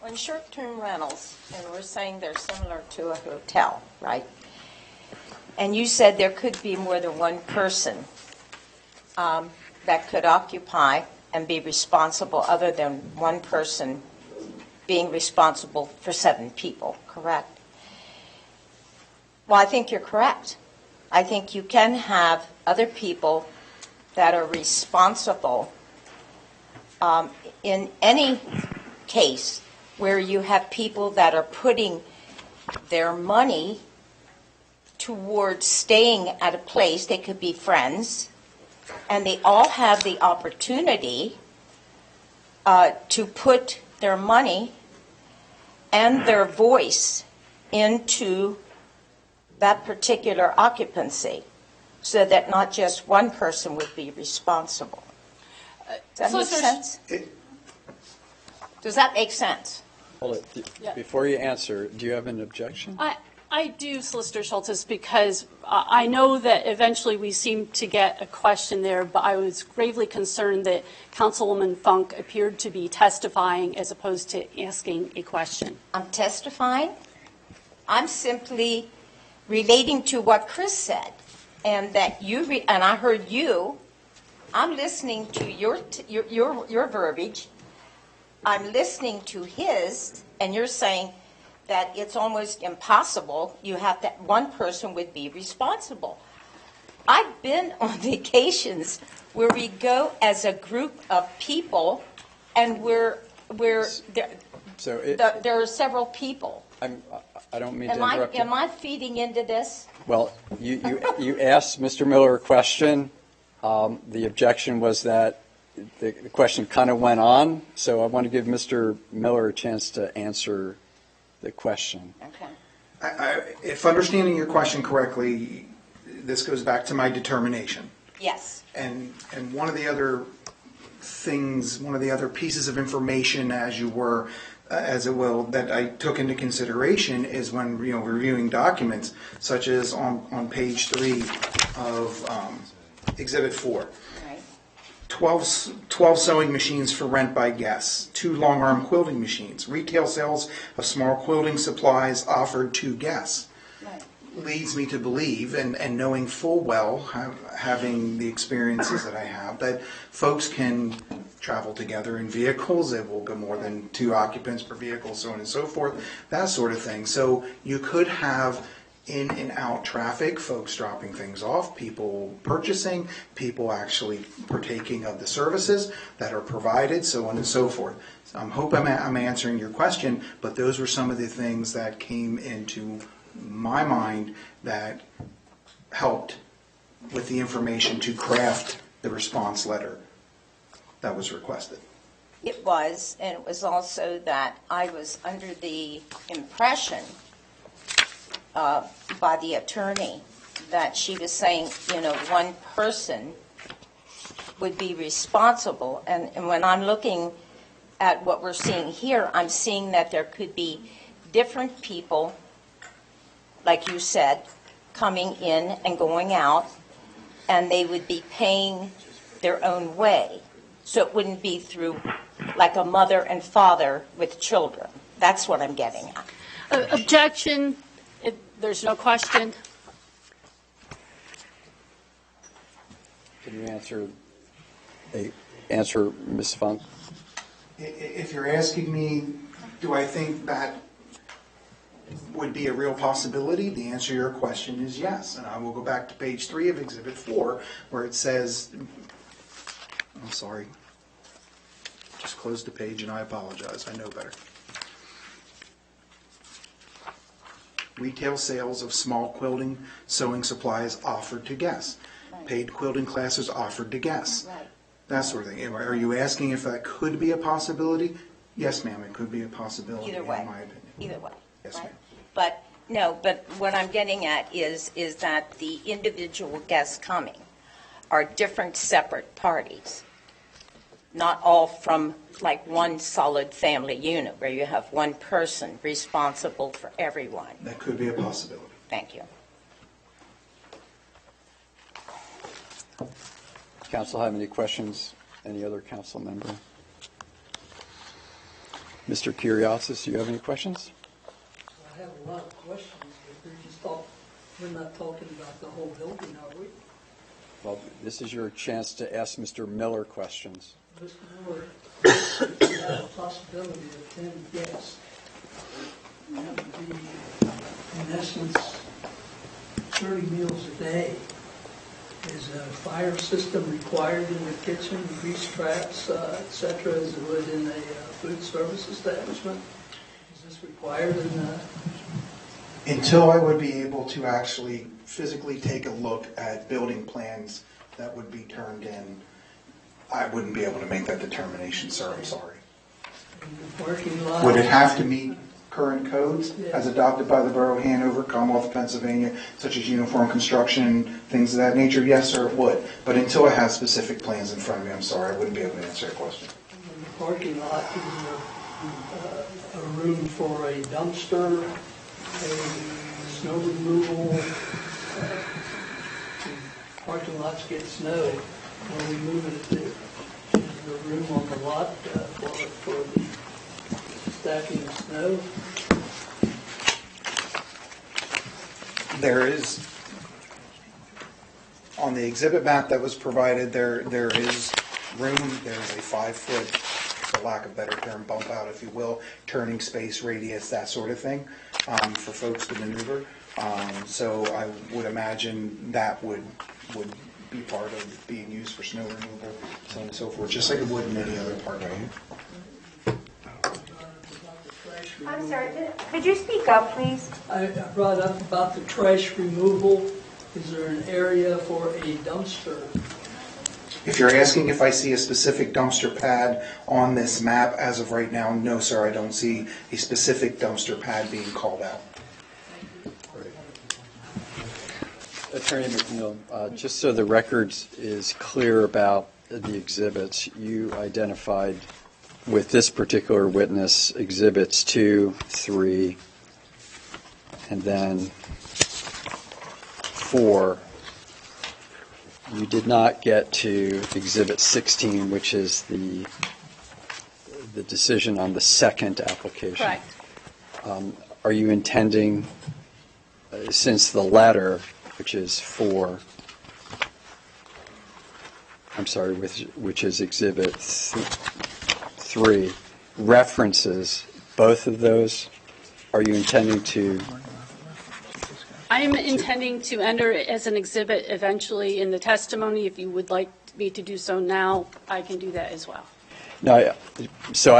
On short-term rentals, and we're saying they're similar to a hotel, right? And you said there could be more than one person that could occupy and be responsible, other than one person being responsible for 7 people, correct? Well, I think you're correct. I think you can have other people that are responsible in any case where you have people that are putting their money towards staying at a place. They could be friends, and they all have the opportunity to put their money and their voice into that particular occupancy, so that not just one person would be responsible. Does that make sense? Does that make sense? Hold it. Before you answer, do you have an objection? I do, Solicitor Schultz, because I know that eventually we seem to get a question there, but I was gravely concerned that Councilwoman Funk appeared to be testifying as opposed to asking a question. I'm testifying. I'm simply relating to what Chris said, and that and I heard you. I'm listening to your verbiage. I'm listening to his, and you're saying that it's almost impossible. You have that one person would be responsible. I've been on vacations where we go as a group of people, and there are several people. I don't mean to interrupt you. Am I feeding into this? Well, you asked Mr. Miller a question. The objection was that the question kind of went on, so I want to give Mr. Miller a chance to answer the question. Okay. If understanding your question correctly, this goes back to my determination. Yes. And one of the other things, one of the other pieces of information, as it will, that I took into consideration is when reviewing documents, such as on page 3 of Exhibit 4. 12 sewing machines for rent by guests, 2 long-arm quilting machines, retail sales of small quilting supplies offered to guests. Right. Leads me to believe, and knowing full well, having the experiences that I have, that folks can travel together in vehicles. It will go more than 2 occupants per vehicle, so on and so forth, that sort of thing. So you could have in and out traffic, folks dropping things off, people purchasing, people actually partaking of the services that are provided, so on and so forth. So I hope I'm answering your question, but those were some of the things that came into my mind that helped with the information to craft the response letter that was requested. It was, and it was also that I was under the impression by the attorney that she was saying, one person would be responsible. And when I'm looking at what we're seeing here, I'm seeing that there could be different people, like you said, coming in and going out, and they would be paying their own way. So it wouldn't be through like a mother and father with children. That's what I'm getting at. Objection. There's no question. Can you answer Ms. Funk? If you're asking me, do I think that would be a real possibility, the answer to your question is yes. And I will go back to page 3 of Exhibit 4, where it says, I'm sorry, just closed the page and I apologize, I know better. Retail sales of small quilting, sewing supplies offered to guests. Right. Paid quilting classes offered to guests. Right. That sort of thing. Are you asking if that could be a possibility? Yes, ma'am, it could be a possibility. Either way. In my opinion. Either way. Yes, right? ma'am. But what I'm getting at is that the individual guests coming are different separate parties, not all from like one solid family unit where you have one person responsible for everyone. That could be a possibility. Thank you. Council have any questions? Any other council member? Mr. Kuriosis, do you have any questions? I have a lot of questions, but we're not talking about the whole building, are we? Well, this is your chance to ask Mr. Miller questions. Mr. Miller, you have a possibility of 10 guests. That would be, in essence, 30 meals a day. Is a fire system required in the kitchen, grease traps, et cetera, as it would in a food service establishment? Is this required in Until I would be able to actually physically take a look at building plans that would be turned in, I wouldn't be able to make that determination, sir, I'm sorry. the parking lot? Would it have to meet current codes as adopted by the Borough of Hanover, Commonwealth of Pennsylvania, such as uniform construction, things of that nature? Yes, sir, it would. But until I have specific plans in front of me, I'm sorry, I wouldn't be able to answer your question. In the parking lot, is there a room for a dumpster, a snow removal? Parking lots get snow, where we move it to? Is there room on the lot for the stacking of snow? There is, on the exhibit map that was provided, there is room. There is a 5-foot, for lack of a better term, bump out, if you will, turning space, radius, that sort of thing, for folks to maneuver. So I would imagine that would be part of being used for snow removal, so on and so forth, just like it would in any other park. I'm sorry, could you speak up, please? I brought up about the trash removal. Is there an area for a dumpster? If you're asking if I see a specific dumpster pad on this map as of right now, no, sir, I don't see a specific dumpster pad being called out. Attorney McNeil, just so the record is clear about the exhibits, you identified with this particular witness exhibits 2, 3, and then 4. You did not get to exhibit 16, which is the decision on the second application. Correct. Are you intending, since the letter, which is 4, I'm sorry, which is exhibit 3, references both of those? Are you intending to? I'm intending to enter it as an exhibit eventually in the testimony. If you would like me to do so now, I can do that as well. No, so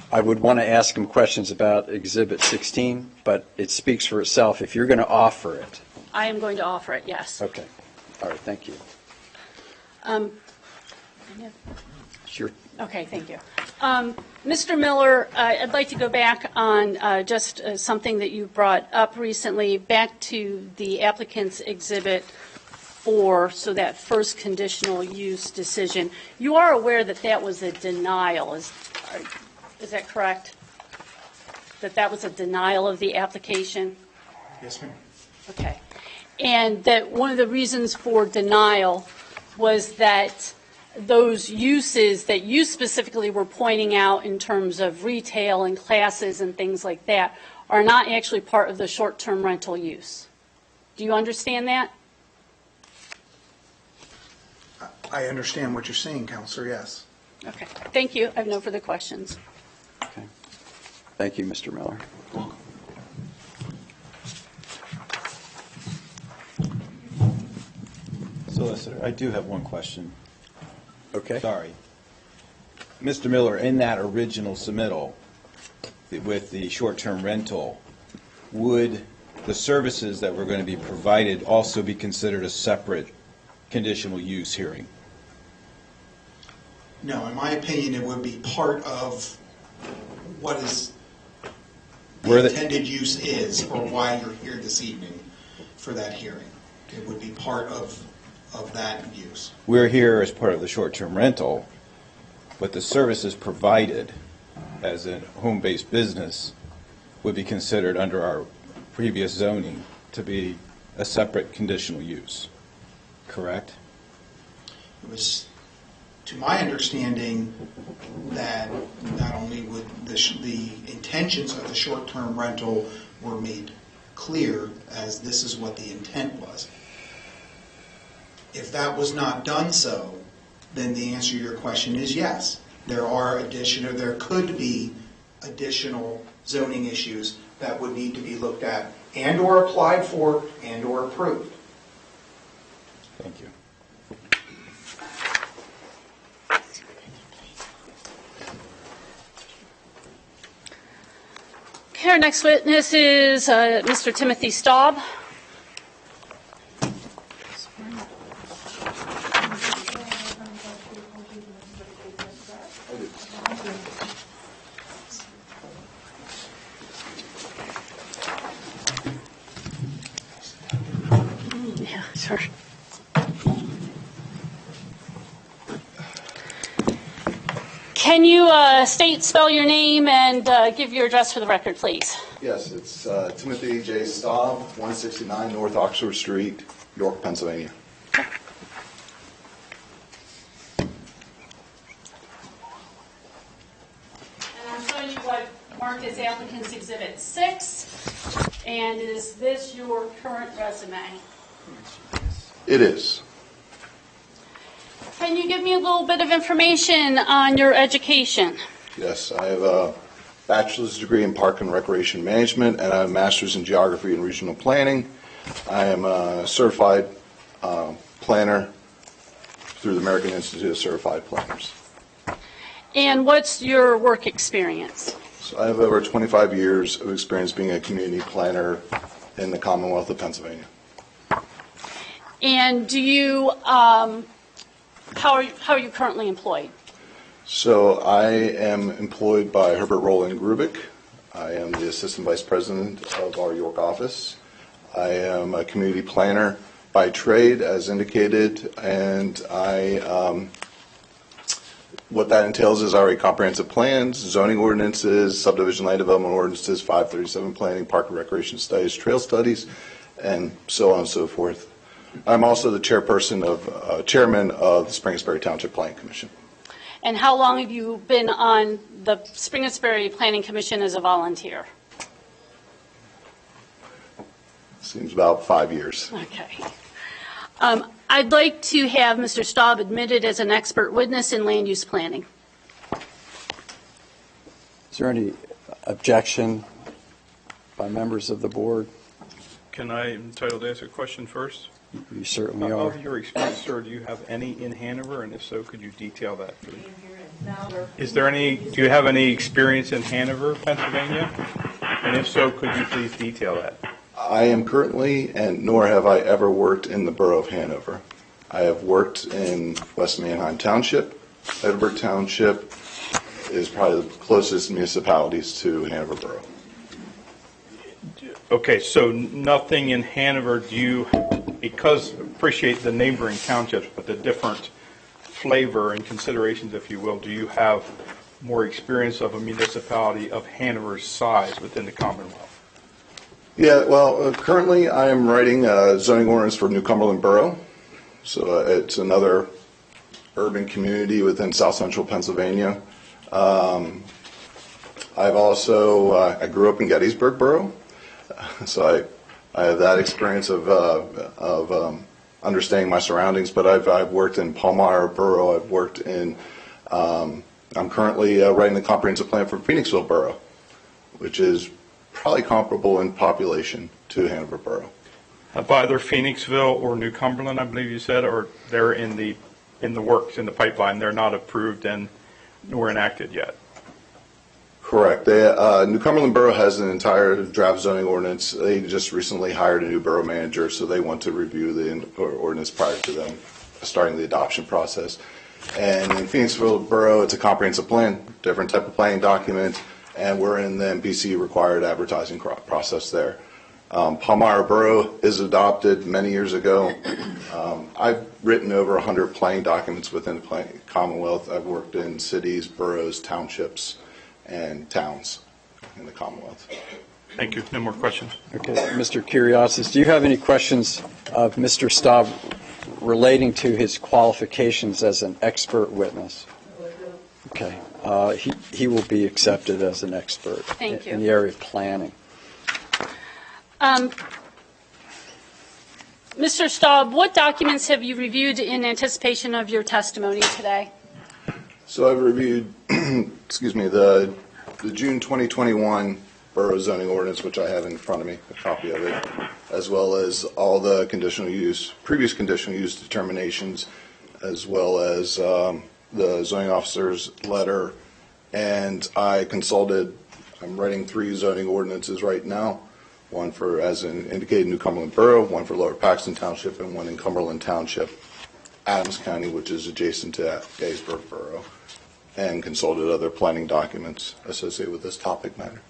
I would want to ask him questions about exhibit 16, but it speaks for itself. If you're going to offer it. I am going to offer it, yes. Okay. All right, thank you. Sure. Okay, thank you. Mr. Miller, I'd like to go back on just something that you brought up recently, back to the applicant's exhibit 4, so that first conditional use decision. You are aware that that was a denial, is that correct? That was a denial of the application? Yes, ma'am. Okay. And that one of the reasons for denial was that those uses that you specifically were pointing out in terms of retail and classes and things like that are not actually part of the short-term rental use. Do you understand that? I understand what you're saying, Counselor, yes. Okay. Thank you. I have no further questions. Okay. Thank you, Mr. Miller. Solicitor, I do have one question. Okay. Sorry. Mr. Miller, in that original submittal with the short-term rental, would the services that were going to be provided also be considered a separate conditional use hearing? No, in my opinion, it would be part of what is the intended use is, or why you're here this evening for that hearing. It would be part of that use. We're here as part of the short-term rental, but the services provided as a home-based business would be considered under our previous zoning to be a separate conditional use, correct? It was, to my understanding, that not only would the intentions of the short-term rental were made clear, as this is what the intent was. If that was not done so, then the answer to your question is yes. There could be additional zoning issues that would need to be looked at and or applied for and or approved. Thank you. Okay, our next witness is Mr. Timothy Staub. Yeah, sure. Can you spell your name and give your address for the record, please? Yes, it's Timothy J. Staub, 169 North Oxford Street, York, Pennsylvania. And I'm showing you what marked as applicant's exhibit 6. And is this your current resume? It is. Can you give me a little bit of information on your education? Yes, I have a bachelor's degree in Park and Recreation Management, and I have a master's in Geography and Regional Planning. I am a certified planner through the American Institute of Certified Planners. And what's your work experience? So I have over 25 years of experience being a community planner in the Commonwealth of Pennsylvania. And do you, how are you currently employed? So I am employed by Herbert Roland Grubik. I am the Assistant Vice President of our York office. I am a community planner by trade, as indicated, and what that entails is already comprehensive plans, zoning ordinances, subdivision land development ordinances, 537 planning, park and recreation studies, trail studies, and so on and so forth. I'm also the chairman of the Springersbury Township Planning Commission. And how long have you been on the Springersbury Planning Commission as a volunteer? Seems about 5 years. Okay. I'd like to have Mr. Staub admitted as an expert witness in land use planning. Is there any objection by members of the board? Can I entitled to ask a question first? You certainly are. Of your experience, sir, do you have any in Hanover, and if so, could you detail that, please? Do you have any experience in Hanover, Pennsylvania? And if so, could you please detail that? I am currently, and nor have I ever worked in the borough of Hanover. I have worked in West Manheim Township. Edinburgh Township is probably the closest municipalities to Hanover Borough. Okay, so nothing in Hanover, because appreciate the neighboring townships, but the different flavor and considerations, if you will, do you have more experience of a municipality of Hanover's size within the Commonwealth? Yeah, well, currently I am writing a zoning ordinance for New Cumberland Borough. So it's another urban community within South Central Pennsylvania. I grew up in Gettysburg Borough, so I have that experience of understanding my surroundings. But I've worked in Palmyra Borough. I've worked in. I'm currently writing the comprehensive plan for Phoenixville Borough, which is probably comparable in population to Hanover Borough. Have either Phoenixville or New Cumberland, I believe you said, or they're in the works, in the pipeline, they're not approved and nor enacted yet? Correct. New Cumberland Borough has an entire draft zoning ordinance. They just recently hired a new borough manager, so they want to review the ordinance prior to them starting the adoption process. And in Phoenixville Borough, it's a comprehensive plan, different type of planning document, and we're in the MPC required advertising process there. Palmyra Borough is adopted many years ago. I've written over 100 planning documents within the Commonwealth. I've worked in cities, boroughs, townships, and towns in the Commonwealth. Thank you. No more questions. Okay, Mr. Kuriasis, do you have any questions of Mr. Staub relating to his qualifications as an expert witness. Okay. He will be accepted as an expert Thank you. in the area of planning. Mr. Staub, what documents have you reviewed in anticipation of your testimony today? So I've reviewed, excuse me, the June 2021 Borough Zoning Ordinance, which I have in front of me, a copy of it, as well as all the previous conditional use determinations, as well as the zoning officer's letter. And I consulted, I'm writing 3 zoning ordinances right now, one for, as indicated, New Cumberland Borough, one for Lower Paxton Township, and one in Cumberland Township, Adams County, which is adjacent to Gettysburg Borough, and consulted other planning documents associated with this topic matter.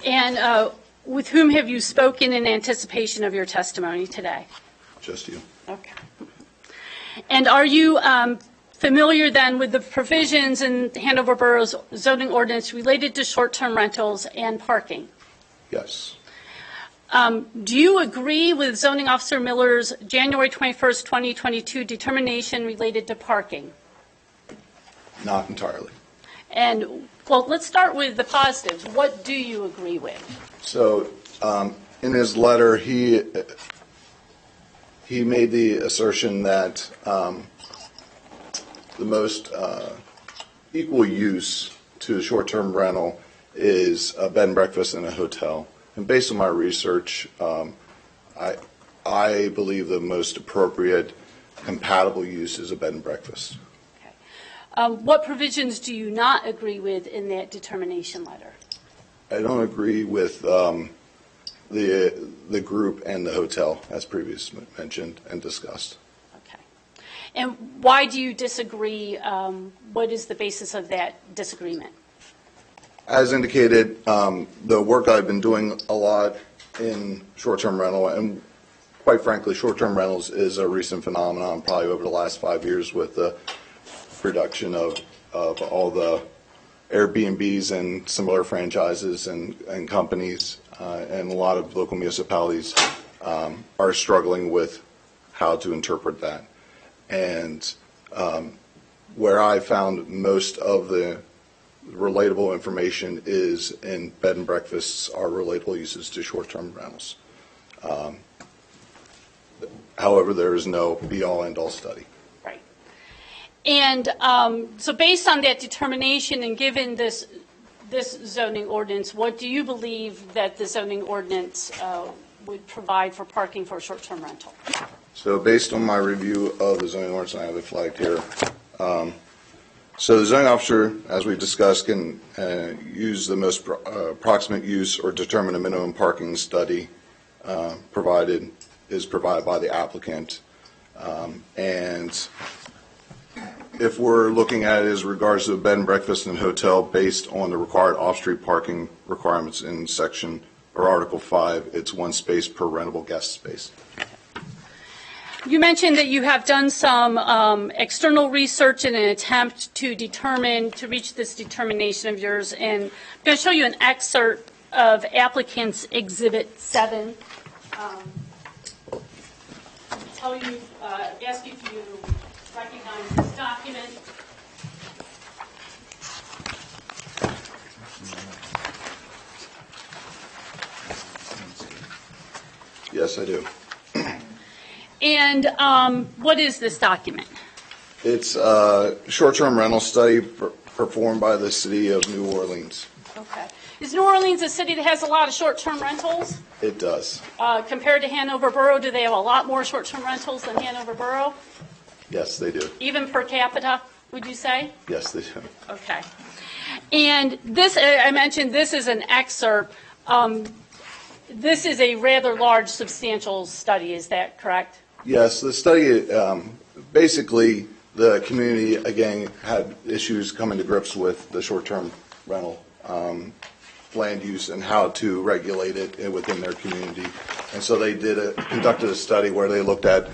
And with whom have you spoken in anticipation of your testimony today? Just you. Okay. And are you familiar then with the provisions in Hanover Borough's zoning ordinance related to short-term rentals and parking? Yes. Do you agree with Zoning Officer Miller's January 21st, 2022 determination related to parking? Not entirely. And, well, let's start with the positives. What do you agree with? So, in his letter, he made the assertion that the most equal use to a short-term rental is a bed and breakfast and a hotel. And based on my research, I believe the most appropriate compatible use is a bed and breakfast. Okay. What provisions do you not agree with in that determination letter? I don't agree with the group and the hotel, as previously mentioned and discussed. Okay. And why do you disagree? What is the basis of that disagreement? As indicated, the work I've been doing a lot in short-term rental, and quite frankly, short-term rentals is a recent phenomenon, probably over the last 5 years, with the production of all the Airbnbs and similar franchises and companies, and a lot of local municipalities are struggling with how to interpret that. And where I found most of the relatable information is in bed and breakfasts are relatable uses to short-term rentals. However, there is no be-all, end-all study. Right. And so based on that determination and given this zoning ordinance, what do you believe that the zoning ordinance would provide for parking for a short-term rental? So based on my review of the zoning ordinance, I have it flagged here. So the zoning officer, as we've discussed, can use the most approximate use or determine a minimum parking study provided by the applicant. And if we're looking at it as regards to the bed and breakfast and hotel based on the required off-street parking requirements in section or Article 5, it's 1 space per rentable guest space. You mentioned that you have done some external research in an attempt to reach this determination of yours, and I'm going to show you an excerpt of applicant's Exhibit 7. Ask you if you recognize this document. Yes, I do. And what is this document? It's a short-term rental study performed by the city of New Orleans. Okay. Is New Orleans a city that has a lot of short-term rentals? It does. Compared to Hanover Borough, do they have a lot more short-term rentals than Hanover Borough? Yes, they do. Even per capita, would you say? Yes, they do. Okay. And this, I mentioned, this is an excerpt. This is a rather large, substantial study. Is that correct? Yes, the study, basically, the community, again, had issues coming to grips with the short-term rental land use and how to regulate it within their community. And so they conducted a study where they looked at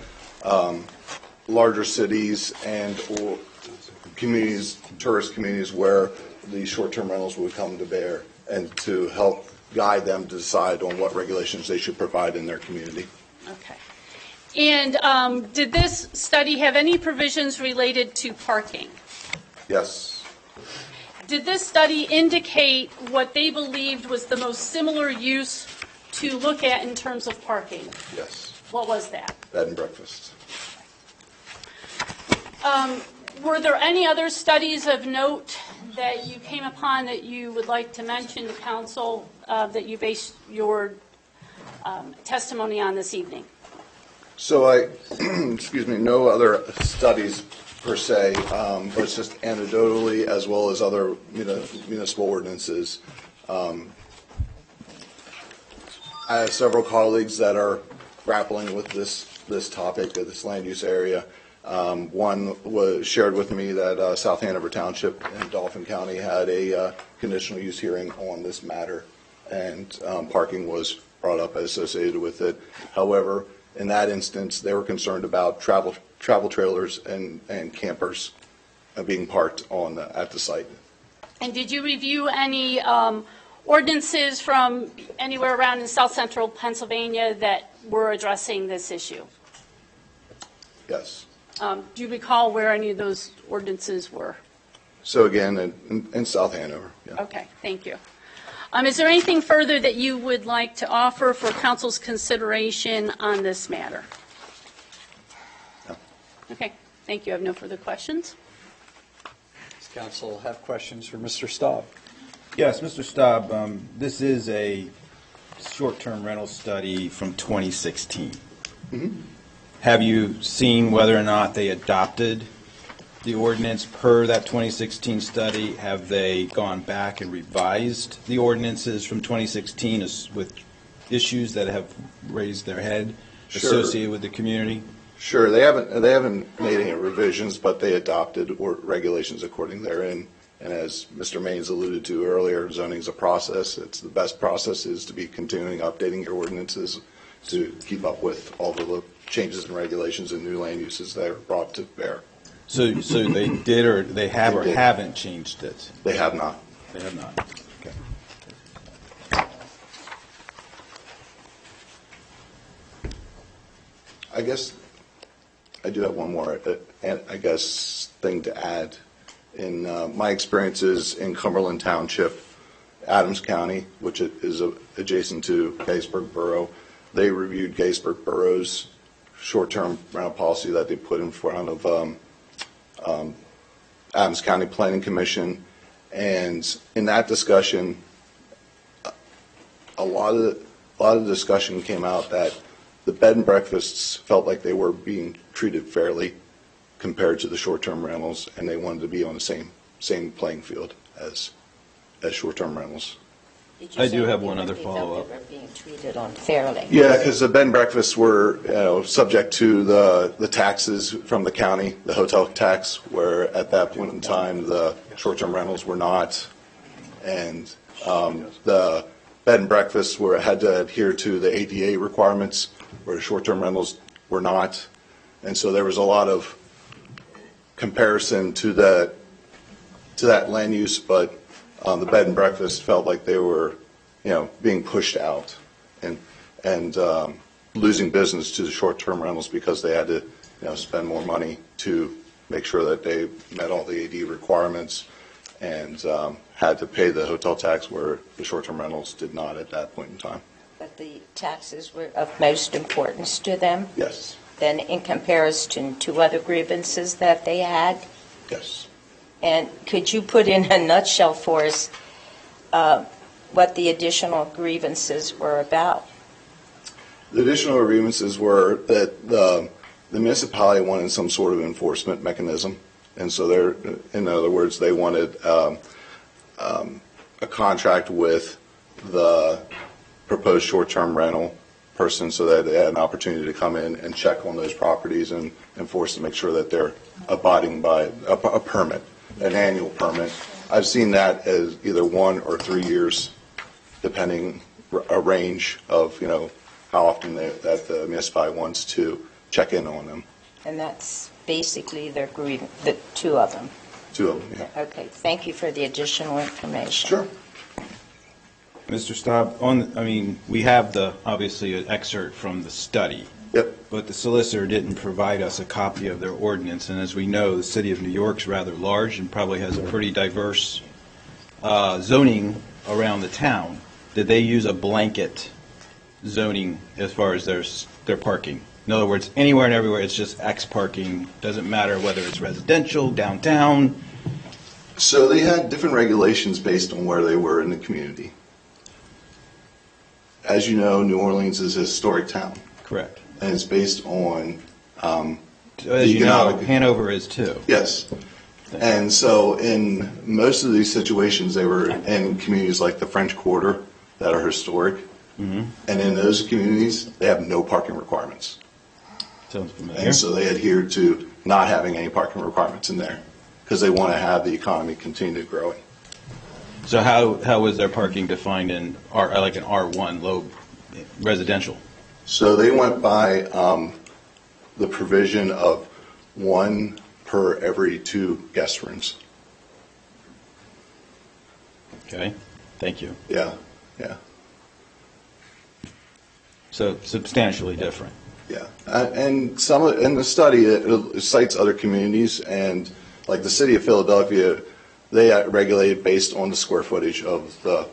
larger cities and or communities, tourist communities, where the short-term rentals would come to bear, and to help guide them to decide on what regulations they should provide in their community. Okay. And did this study have any provisions related to parking? Yes. Did this study indicate what they believed was the most similar use to look at in terms of parking? Yes. What was that? Bed and breakfast. Were there any other studies of note that you came upon that you would like to mention to council that you based your testimony on this evening? So excuse me, no other studies per se, but it's just anecdotally as well as other municipal ordinances. I have several colleagues that are grappling with this topic of this land use area. One was shared with me that South Hanover Township in Dauphin County had a conditional use hearing on this matter, and parking was brought up associated with it. However, in that instance, they were concerned about travel trailers and campers being parked at the site. And did you review any ordinances from anywhere around in South Central Pennsylvania that were addressing this issue? Yes. Do you recall where any of those ordinances were? So again, in South Hanover. Yeah. Okay, thank you. Is there anything further that you would like to offer for council's consideration on this matter? No. Okay, thank you. I have no further questions. Does council have questions for Mr. Staub? Yes, Mr. Staub, this is a short-term rental study from 2016. Mm-hmm. Have you seen whether or not they adopted the ordinance per that 2016 study? Have they gone back and revised the ordinances from 2016 with issues that have raised their head associated with the community? Sure. They haven't made any revisions, but they adopted regulations according therein. And as Mr. Maines alluded to earlier, zoning is a process. It's the best process is to be continuing updating your ordinances to keep up with all the changes and regulations and new land uses that are brought to bear. So they did, or they have, or haven't changed it? They have not. They have not. Okay. I guess I do have one more, thing to add. In my experiences in Cumberland Township, Adams County, which is adjacent to Gettysburg Borough, they reviewed Gettysburg Borough's short-term rental policy that they put in front of Adams County Planning Commission, and in that discussion, a lot of discussion came out that the bed and breakfasts felt like they were being treated fairly compared to the short-term rentals, and they wanted to be on the same playing field as short-term rentals. I do have one other follow-up. They were being treated unfairly. Yeah, because the bed and breakfasts were subject to the taxes from the county, the hotel tax, where at that point in time the short-term rentals were not, and the bed and breakfasts had to adhere to the ADA requirements, where the short-term rentals were not, and so there was a lot of comparison to that land use, but the bed and breakfast felt like they were, being pushed out and losing business to the short-term rentals because they had to, spend more money to make sure that they met all the AD requirements and had to pay the hotel tax where the short-term rentals did not at that point in time. But the taxes were of most importance to them? Yes. Then in comparison to other grievances that they had? Yes. And could you put in a nutshell for us what the additional grievances were about? The additional grievances were that the municipality wanted some sort of enforcement mechanism, and so in other words, they wanted a contract with the proposed short-term rental person so that they had an opportunity to come in and check on those properties and enforce to make sure that they're abiding by a permit, an annual permit. I've seen that as either 1 or 3 years, depending a range of, how often that the municipality wants to check in on them. And that's basically their the two of them? Two of them, yeah. Okay, thank you for the additional information. Sure. Mr. Staub, we have obviously an excerpt from the study. Yep. but the solicitor didn't provide us a copy of their ordinance. And as we know, the city of New York's rather large and probably has a pretty diverse zoning around the town. Did they use a blanket zoning as far as their parking? In other words, anywhere and everywhere, it's just X parking. Doesn't matter whether it's residential, downtown. So they had different regulations based on where they were in the community. As you know, New Orleans is a historic town. Correct. And it's based on as you know, Hanover is too. Yes. And so in most of these situations, they were in communities like the French Quarter that are historic. Mm-hmm. And in those communities, they have no parking requirements. Sounds familiar. And so they adhere to not having any parking requirements in there because they want to have the economy continue growing. So how was their parking defined in like an R1 low residential? So they went by the provision of 1 per every 2 guest rooms. Okay, thank you. Yeah, yeah. So substantially different. Yeah, and in the study, it cites other communities, and like the city of Philadelphia, they regulate based on the square footage of the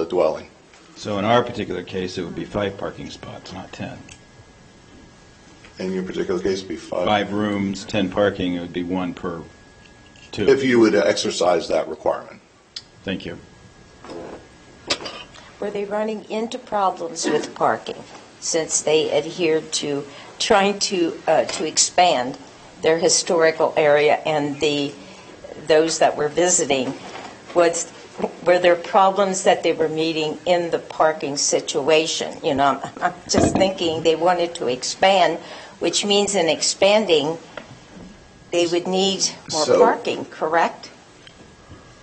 dwelling. So in our particular case, it would be 5 parking spots, not 10. In your particular case, it would be 5. 5 rooms, 10 parking, it would be 1 per 2. If you would exercise that requirement. Thank you. Were they running into problems with parking since they adhered to trying to expand their historical area and those that were visiting? Were there problems that they were meeting in the parking situation? You know, I'm just thinking they wanted to expand, which means in expanding, they would need more parking, correct?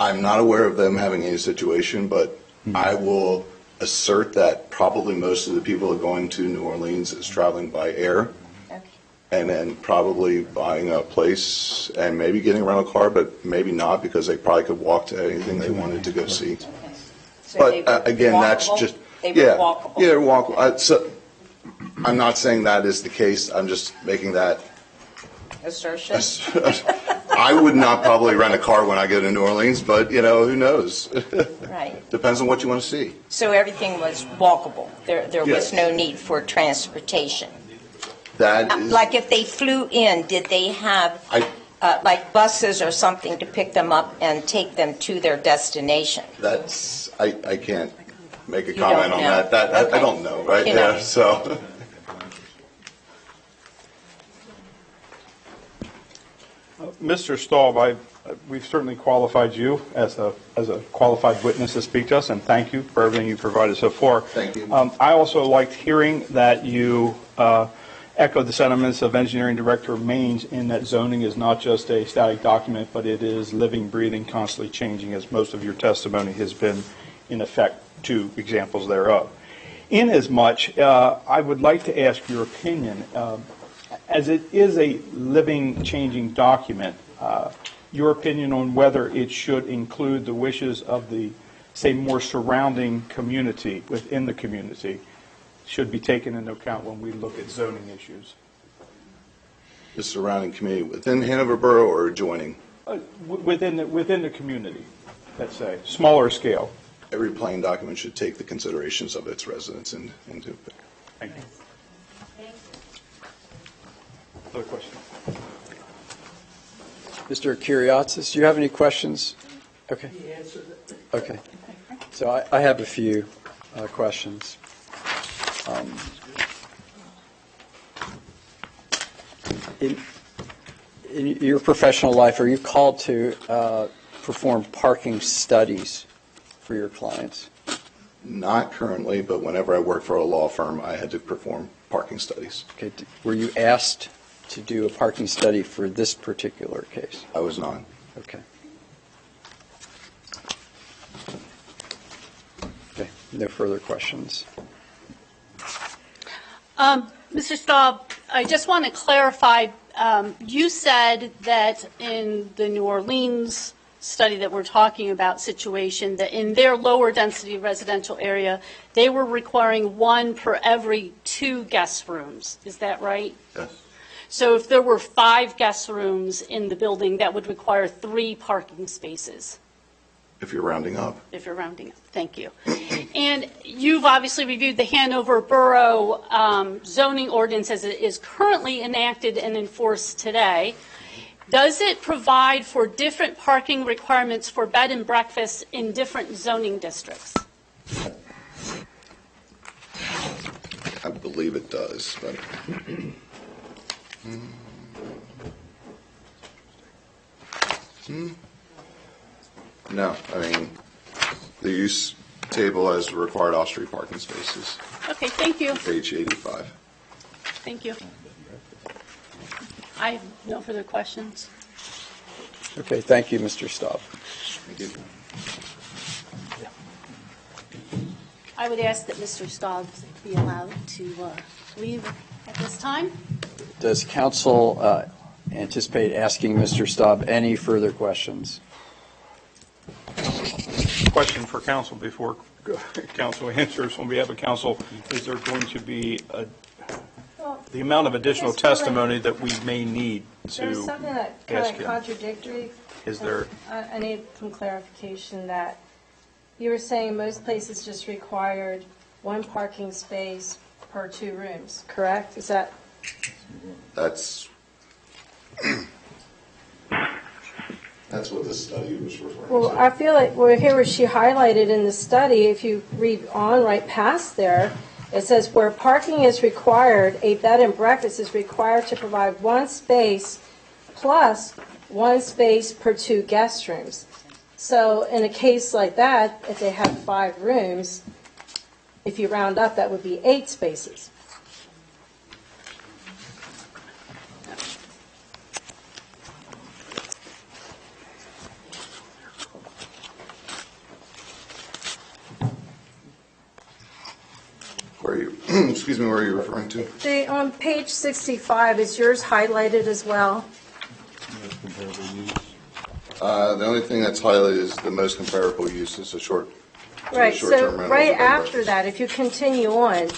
I'm not aware of them having any situation, but I will assert that probably most of the people that are going to New Orleans is traveling by air. Okay. And then probably buying a place and maybe getting a rental car, but maybe not because they probably could walk to anything they wanted to go see. Okay. So But again, walkable? that's just, They were yeah, walkable. yeah, walkable. So I'm not saying that is the case. I'm just making that. Assertion? I would not probably rent a car when I go to New Orleans, but you know, who knows? Right. Depends on what you want to see. So everything was walkable. There Yes. was no need for transportation. That is, Like if they flew in, did they have like buses or something to pick them up and take them to their destination? that's I can't make a You comment don't on know. that. Okay. I don't know, right? You know. Yeah. So. Mr. Staub, we've certainly qualified you as a qualified witness to speak to us, and thank you for everything you provided so far. Thank you. I also liked hearing that you echoed the sentiments of Engineering Director Maines in that zoning is not just a static document, but it is living, breathing, constantly changing, as most of your testimony has been, in effect, 2 examples thereof. Inasmuch, I would like to ask your opinion. As it is a living, changing document, your opinion on whether it should include the wishes of the, say, more surrounding community within the community should be taken into account when we look at zoning issues. The surrounding community within Hanover Borough or adjoining? Within the community, let's say, smaller scale. Every planning document should take the considerations of its residents into account. Thank you. Other question? Mr. Kyriatis, do you have any questions? Okay. He answered it. Okay. So I have a few questions. In your professional life, are you called to perform parking studies for your clients? Not currently, but whenever I worked for a law firm, I had to perform parking studies. Okay. Were you asked to do a parking study for this particular case? I was not. Okay. Okay. No further questions. Mr. Staub, I just want to clarify, you said that in the New Orleans study that we're talking about situation, that in their lower density residential area, they were requiring 1 per every 2 guest rooms. Is that right? Yes. So if there were 5 guest rooms in the building, that would require 3 parking spaces. If you're rounding up. If you're rounding up. Thank you. And you've obviously reviewed the Hanover Borough zoning ordinance as it is currently enacted and enforced today. Does it provide for different parking requirements for bed and breakfast in different zoning districts? I believe it does, but. No, I mean, the use table has required off-street parking spaces. Okay, thank you. Page 85. Thank you. I have no further questions. Okay, thank you, Mr. Staub. Thank you. I would ask that Mr. Staub be allowed to leave at this time. Does council anticipate asking Mr. Staub any further questions? Question for council before council answers. On behalf of council, is there going to be the amount of additional testimony that we may need to There's something that ask kind of him? contradictory. Is there? I need some clarification that you were saying most places just required 1 parking space per 2 rooms, correct? Is that? That's what the study was referring Well, to. I feel like, well, here where she highlighted in the study, if you read on right past there, it says where parking is required, a bed and breakfast is required to provide 1 space plus 1 space per 2 guest rooms. So in a case like that, if they have 5 rooms, if you round up, that would be 8 spaces. Where are you, excuse me, where are you referring to? On page 65, is yours highlighted as well? The only thing that's highlighted is the most comparable use is a short. Right, so rental right of bed and after breakfast. that, if you continue on,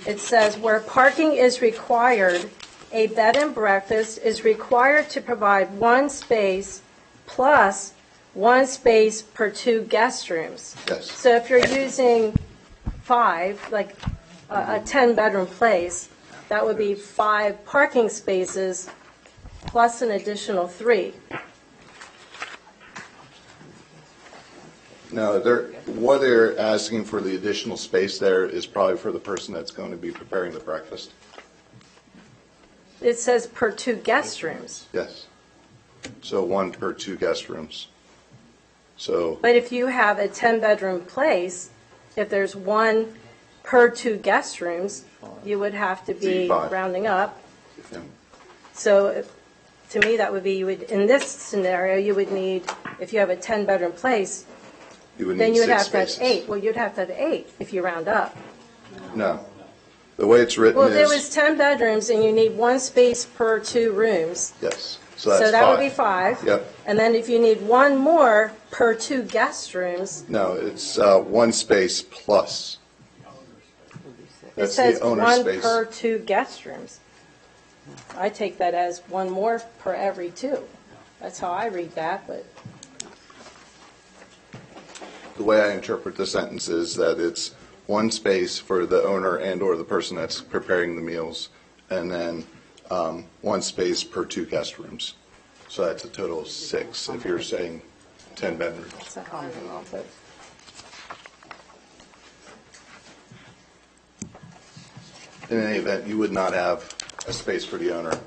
it says where parking is required, a bed and breakfast is required to provide 1 space plus 1 space per 2 guest rooms. Yes. So if you're using 5, like a 10-bedroom place, that would be 5 parking spaces plus an additional 3. No, what they're asking for the additional space there is probably for the person that's going to be preparing the breakfast. It says per 2 guest rooms. Yes. So 1 per 2 guest rooms. So, But if you have a 10-bedroom place, if there's 1 per 2 guest rooms, you would have to be 5. rounding up. yeah. So to me, that would be, you would, in this scenario, you would need, if you have a 10-bedroom place, You would then need you would 6 have to have spaces. 8. Well, you'd have to have 8 if you round up. No. The way it's written Well, if there is, was 10 bedrooms and you need 1 space per 2 rooms, yes. So that's 5. so that would be 5. Yep. And then if you need 1 more per 2 guest rooms, No, it's 1 space plus. it That's says the owner 1 space. per 2 guest rooms. I take that as 1 more per every 2. That's how I read that, but The way I interpret the sentence is that it's 1 space for the owner and/or the person that's preparing the meals, and then 1 space per 2 guest rooms. So that's a total of 6 if you're saying 10 bedrooms. that's not how I know, but In any event, you would not have a space for the owner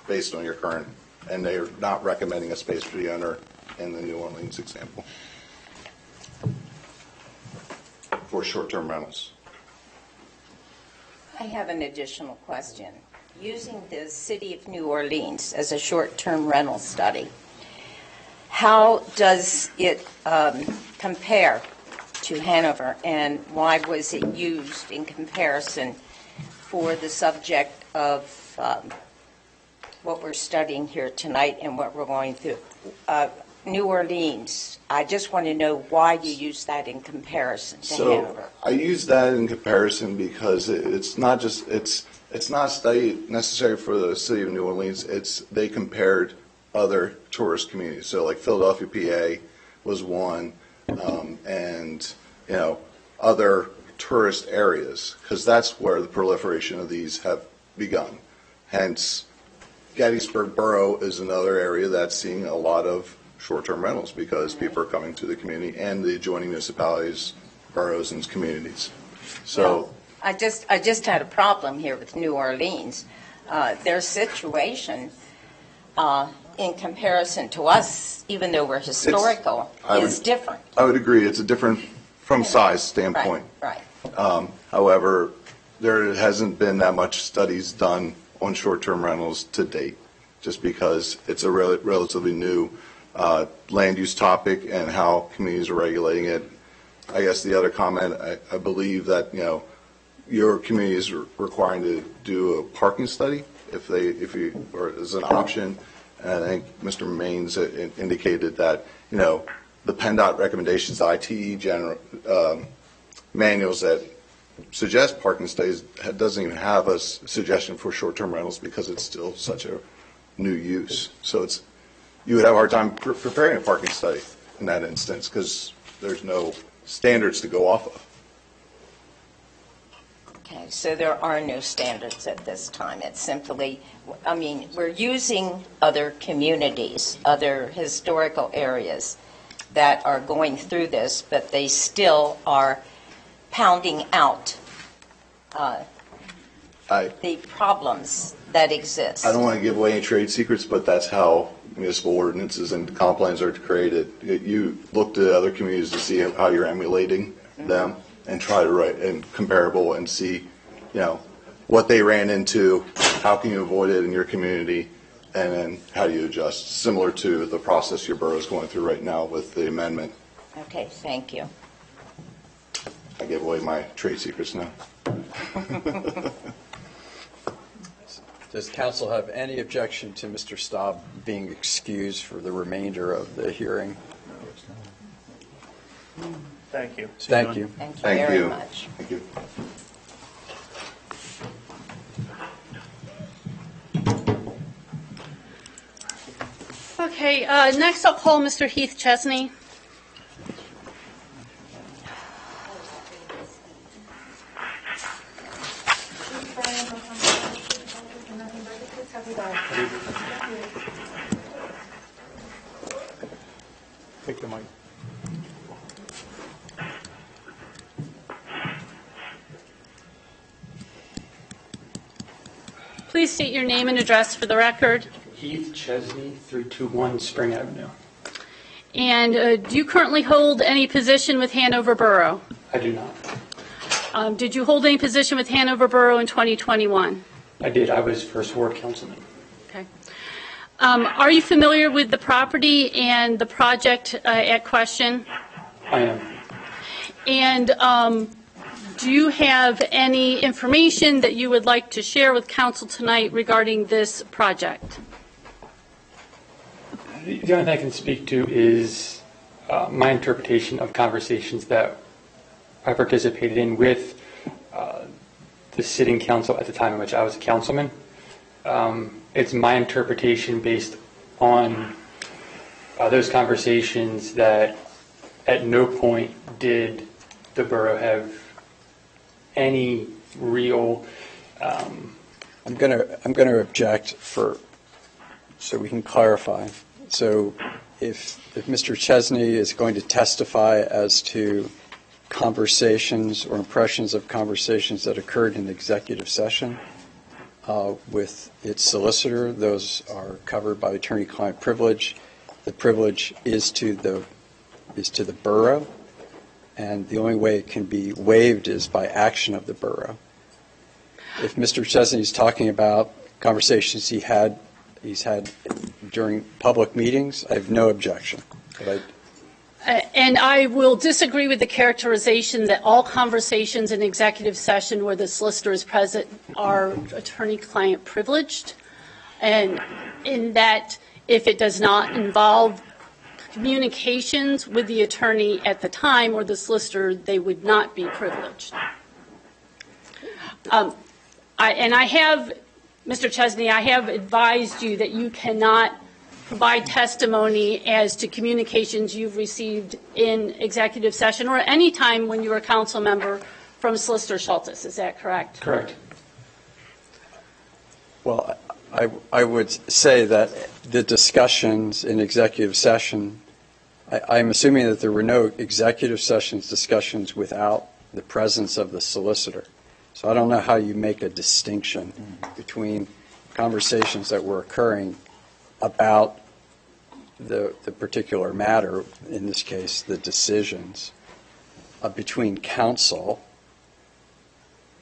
based on your current, and they are not recommending a space for the owner in the New Orleans example for short-term rentals. I have an additional question. Using the City of New Orleans as a short-term rental study, how does it compare to Hanover, and why was it used in comparison for the subject of what we're studying here tonight and what we're going through? New Orleans, I just want to know why you use that in comparison to So Hanover. I use that in comparison because it's not a study necessary for the city of New Orleans. They compared other tourist communities. So like Philadelphia, PA was one, and other tourist areas, because that's where the proliferation of these have begun. Hence, Gettysburg Borough is another area that's seeing a lot of short-term rentals because people are coming to the community and the adjoining municipalities, boroughs, and communities. So, Well, I just had a problem here with New Orleans. Their situation, in comparison to us, even though we're historical, is different. I would agree. It's a different from size standpoint. Right. However, there hasn't been that much studies done on short-term rentals to date, just because it's a relatively new land use topic and how communities are regulating it. I guess the other comment, I believe that, your community is requiring to do a parking study or as an option. And I think Mr. Maines indicated that, the PennDOT recommendations, the ITE manuals that suggest parking studies doesn't even have a suggestion for short-term rentals because it's still such a new use. So you would have a hard time preparing a parking study in that instance because there's no standards to go off of. Okay, so there are no standards at this time. It's simply, we're using other communities, other historical areas that are going through this, but they still are pounding out the problems that exist. I don't want to give away any trade secrets, but that's how municipal ordinances and comp plans are created. You look to other communities to see how you're emulating them and try to write and comparable and see, what they ran into, how can you avoid it in your community, and then how do you adjust, similar to the process your borough is going through right now with the amendment. Okay, thank you. I gave away my trade secrets now. Does council have any objection to Mr. Staub being excused for the remainder of the hearing? Thank you. Thank you. Thank you very much. Thank you. Okay, next I'll call Mr. Heath Chesney. Take the mic. Please state your name and address for the record. Heath Chesney, 321 Spring Avenue. And do you currently hold any position with Hanover Borough? I do not. Did you hold any position with Hanover Borough in 2021? I did. I was first ward councilman. Okay. Are you familiar with the property and the project at question? I am. And do you have any information that you would like to share with council tonight regarding this project? The only thing I can speak to is my interpretation of conversations that I participated in with the sitting council at the time in which I was a councilman. It's my interpretation based on those conversations that at no point did the borough have any real. I'm going to object so we can clarify. So if Mr. Chesney is going to testify as to conversations or impressions of conversations that occurred in executive session with its solicitor, those are covered by attorney-client privilege. The privilege is to the borough, and the only way it can be waived is by action of the borough. If Mr. Chesney is talking about conversations he's had during public meetings, I have no objection. And I will disagree with the characterization that all conversations in executive session where the solicitor is present are attorney-client privileged, and in that if it does not involve communications with the attorney at the time or the solicitor, they would not be privileged. I have, Mr. Chesney, I have advised you that you cannot provide testimony as to communications you've received in executive session or any time when you're a council member from Solicitor Schultes. Is that correct? Correct. Well, I would say that the discussions in executive session, I'm assuming that there were no executive sessions discussions without the presence of the solicitor. So I don't know how you make a distinction between conversations that were occurring about the particular matter, in this case, the decisions between council.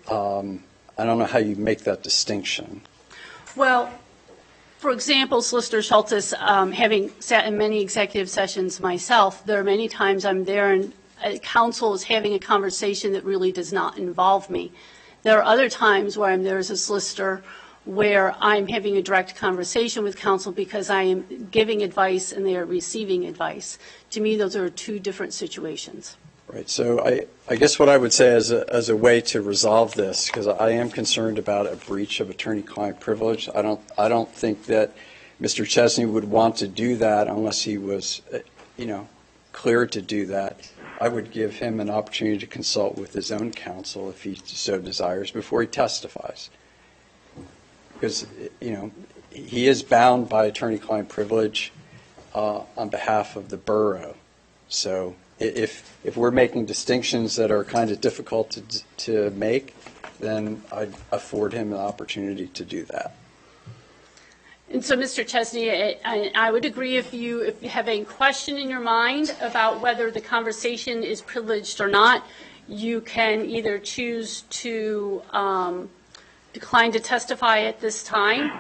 I don't know how you make that distinction. Well, for example, Solicitor Schultes, having sat in many executive sessions myself, there are many times I'm there and council is having a conversation that really does not involve me. There are other times where I'm there as a solicitor where I'm having a direct conversation with council because I am giving advice and they are receiving advice. To me, those are two different situations. Right. So I guess what I would say as a way to resolve this, because I am concerned about a breach of attorney-client privilege. I don't think that Mr. Chesney would want to do that unless he was, clear to do that. I would give him an opportunity to consult with his own counsel if he so desires before he testifies. Because, he is bound by attorney-client privilege on behalf of the borough. So if we're making distinctions that are kind of difficult to make, then I'd afford him an opportunity to do that. And so, Mr. Chesney, I would agree if you have a question in your mind about whether the conversation is privileged or not, you can either choose to decline to testify at this time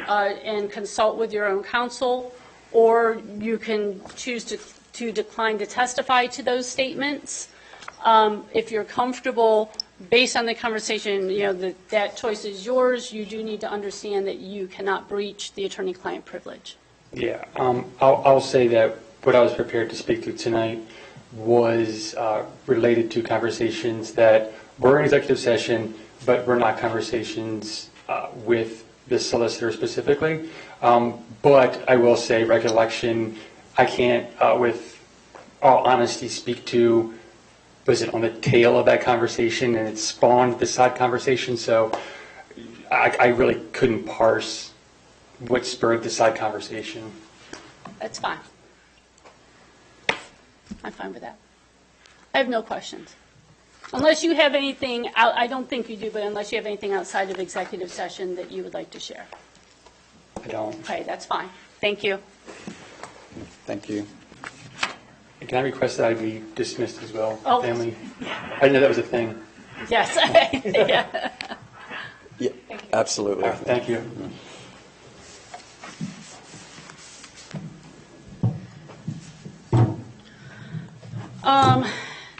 and consult with your own counsel, or you can choose to decline to testify to those statements. If you're comfortable, based on the conversation, that choice is yours. You do need to understand that you cannot breach the attorney-client privilege. Yeah, I'll say that what I was prepared to speak to tonight was related to conversations that were in executive session, but were not conversations with the solicitor specifically. But I will say, recollection, I can't, with all honesty, speak to, was it on the tail of that conversation and it spawned the side conversation? So I really couldn't parse what spurred the side conversation. That's fine. I'm fine with that. I have no questions. Unless you have anything, I don't think you do, but unless you have anything outside of executive session that you would like to share. I don't. Okay, that's fine. Thank you. Thank you. Can I request that I be dismissed as well? Oh. Family. I didn't know that was a thing. Yes. Yeah. Yeah, absolutely. Thank you.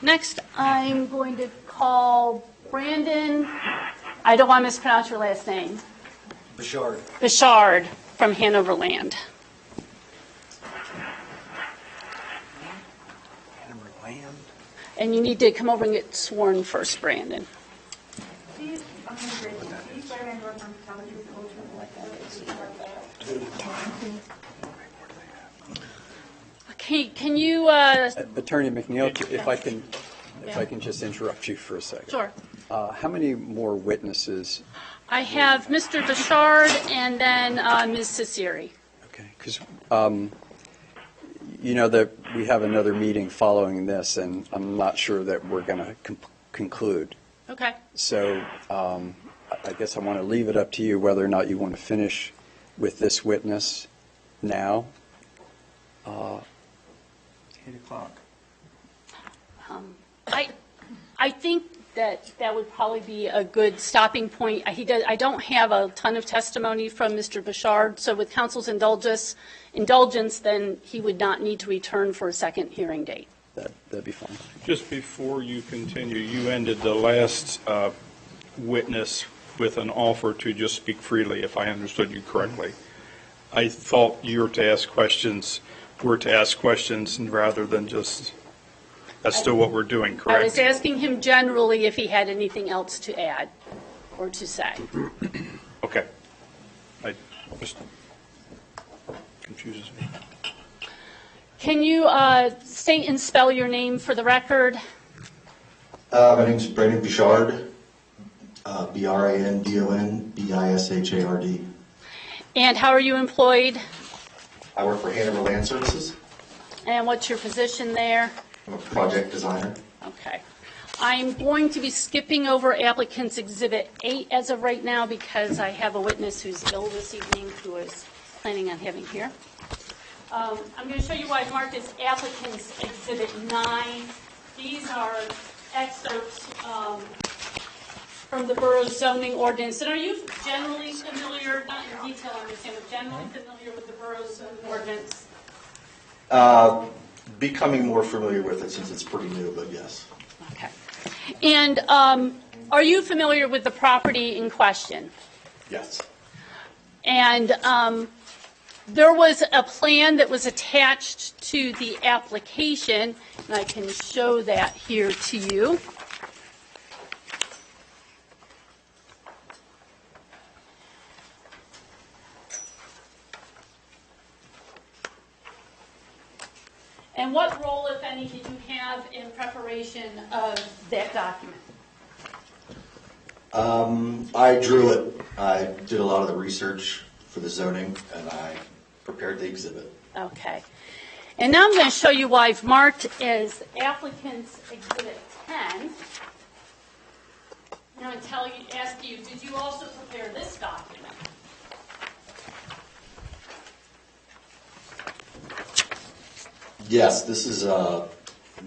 Next, I'm going to call Brandon. I don't want to mispronounce your last name. Bouchard from Hanover Land. And you need to come over and get sworn first, Brandon. Okay, can you... Attorney McNeil, if I can just interrupt you for a second. Sure. How many more witnesses? I have Mr. Bouchard and then Ms. Cecere. Okay, because that we have another meeting following this, and I'm not sure that we're going to conclude. Okay. So I guess I want to leave it up to you whether or not you want to finish with this witness now. 8 o'clock. I think that would probably be a good stopping point. I don't have a ton of testimony from Mr. Bouchard, so with council's indulgence, then he would not need to return for a second hearing date. That'd be fine. Just before you continue, you ended the last witness with an offer to just speak freely, if I understood you correctly. I thought you were to ask questions we're to ask questions and rather than just, that's still what we're doing, I was correct? asking him generally if he had anything else to add or to say. Okay. I just confuses me. Can you state and spell your name for the record? My name's Brandon Bouchard, Brandon Bishard. And how are you employed? I work for Hanover Land Services. And what's your position there? I'm a project designer. Okay. I'm going to be skipping over applicant's Exhibit 8 as of right now because I have a witness who's ill this evening who is planning on having here. I'm going to show you why I've marked as applicant's Exhibit 9. These are excerpts from the borough's zoning ordinance. And are you generally familiar, not in detail, I understand, but generally familiar with the borough's zoning ordinance? Becoming more familiar with it since it's pretty new, but yes. Okay. And are you familiar with the property in question? Yes. And there was a plan that was attached to the application, and I can show that here to you. And what role, if any, did you have in preparation of that document? I drew it. I did a lot of the research for the zoning, and I prepared the exhibit. Okay. And now I'm going to show you why I've marked as applicant's Exhibit 10. I'm going to ask you, did you also prepare this document? Yes, this is a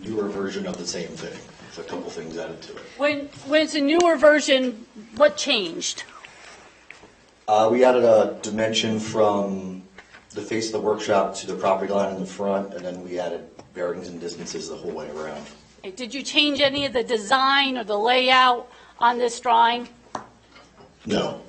newer version of the same thing. It's a couple things added to it. When it's a newer version, what changed? We added a dimension from the face of the workshop to the property line in the front, and then we added bearings and distances the whole way around. Did you change any of the design or the layout on this drawing? No.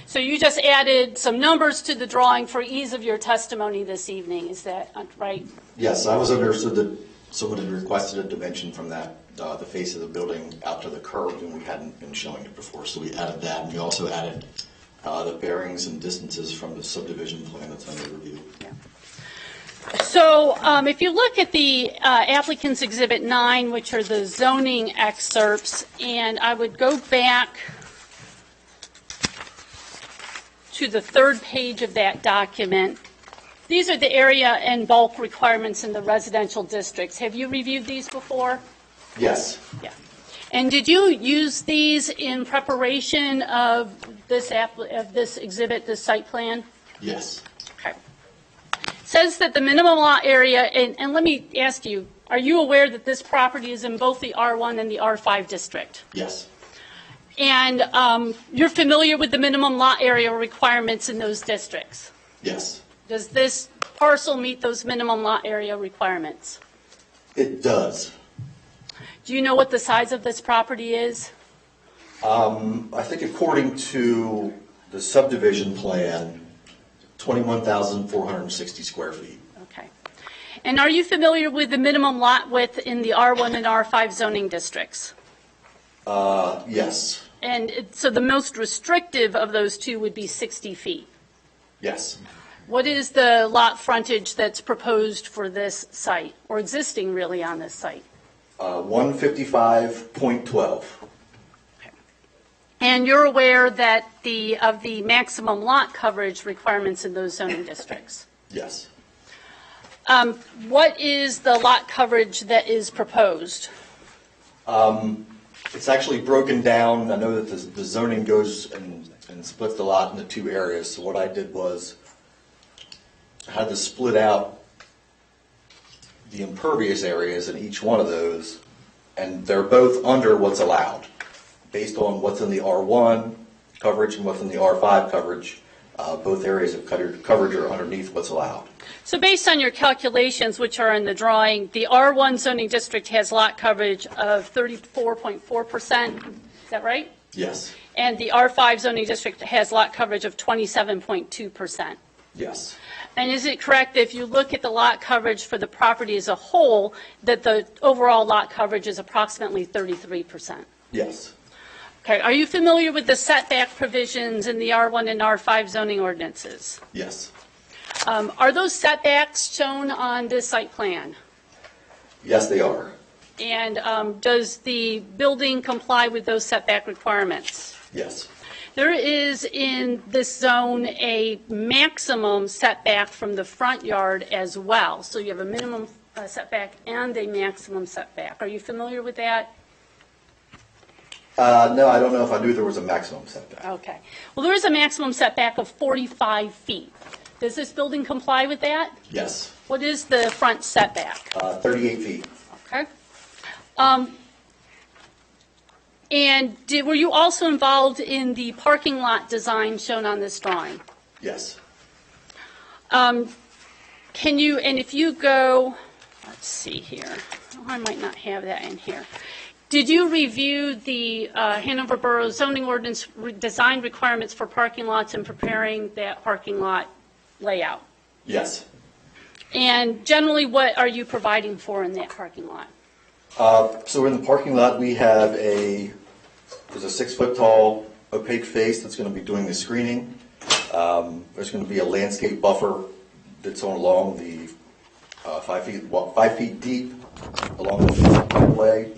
So you just added some numbers to the drawing for ease of your testimony this evening, is that right? Yes, I was understood that someone had requested a dimension from that, the face of the building out to the curb, and we hadn't been showing it before, so we added that. And we also added the bearings and distances from the subdivision plan that's under review. Yeah. So if you look at the applicant's Exhibit 9, which are the zoning excerpts, and I would go back to the third page of that document. These are the area and bulk requirements in the residential districts. Have you reviewed these before? Yes. Yeah. And did you use these in preparation of this exhibit, this site plan? Yes. Okay. It says that the minimum lot area, and let me ask you, are you aware that this property is in both the R1 and the R5 district? Yes. And you're familiar with the minimum lot area requirements in those districts? Yes. Does this parcel meet those minimum lot area requirements? It does. Do you know what the size of this property is? I think according to the subdivision plan, 21,460 square feet. Okay. And are you familiar with the minimum lot width in the R1 and R5 zoning districts? Yes. And so the most restrictive of those two would be 60 feet. Yes. What is the lot frontage that's proposed for this site, or existing really on this site? 155.12. And you're aware that of the maximum lot coverage requirements in those zoning districts? Yes. What is the lot coverage that is proposed? It's actually broken down. I know that the zoning goes and splits the lot into two areas. So what I did was I had to split out the impervious areas in each one of those, and they're both under what's allowed based on what's in the R1 coverage and what's in the R5 coverage. Both areas of coverage are underneath what's allowed. So based on your calculations, which are in the drawing, the R1 zoning district has lot coverage of 34.4%. Is that right? Yes. And the R5 zoning district has lot coverage of 27.2%. Yes. And is it correct that if you look at the lot coverage for the property as a whole, that the overall lot coverage is approximately 33%? Yes. Okay, are you familiar with the setback provisions in the R1 and R5 zoning ordinances? Yes. Are those setbacks shown on this site plan? Yes, they are. And does the building comply with those setback requirements? Yes. There is in this zone a maximum setback from the front yard as well. So you have a minimum setback and a maximum setback. Are you familiar with that? No, I don't know if I knew there was a maximum setback. Okay. Well, there is a maximum setback of 45 feet. Does this building comply with that? Yes. What is the front setback? 38 feet. Okay. And were you also involved in the parking lot design shown on this drawing? Yes. Can you, and if you go, let's see here, oh, I might not have that in here. Did you review the Hanover Borough zoning ordinance design requirements for parking lots and preparing that parking lot layout? Yes. And generally, what are you providing for in that parking lot? So in the parking lot, we have there's a 6-foot tall opaque face that's going to be doing the screening. There's going to be a landscape buffer that's along the 5 feet deep along the way.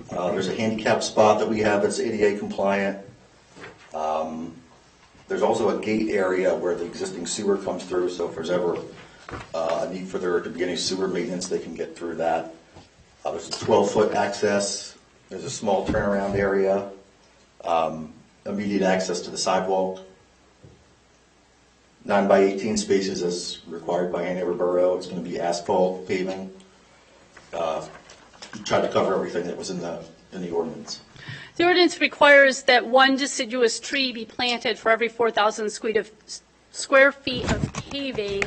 There's a handicap spot that we have that's ADA compliant. There's also a gate area where the existing sewer comes through, so if there's ever a need for there to be any sewer maintenance, they can get through that. There's a 12-foot access. There's a small turnaround area. Immediate access to the sidewalk. 9 by 18 spaces as required by Hanover Borough. It's going to be asphalt paving. Tried to cover everything that was in the ordinance. The ordinance requires that one deciduous tree be planted for every 4,000 square feet of paving.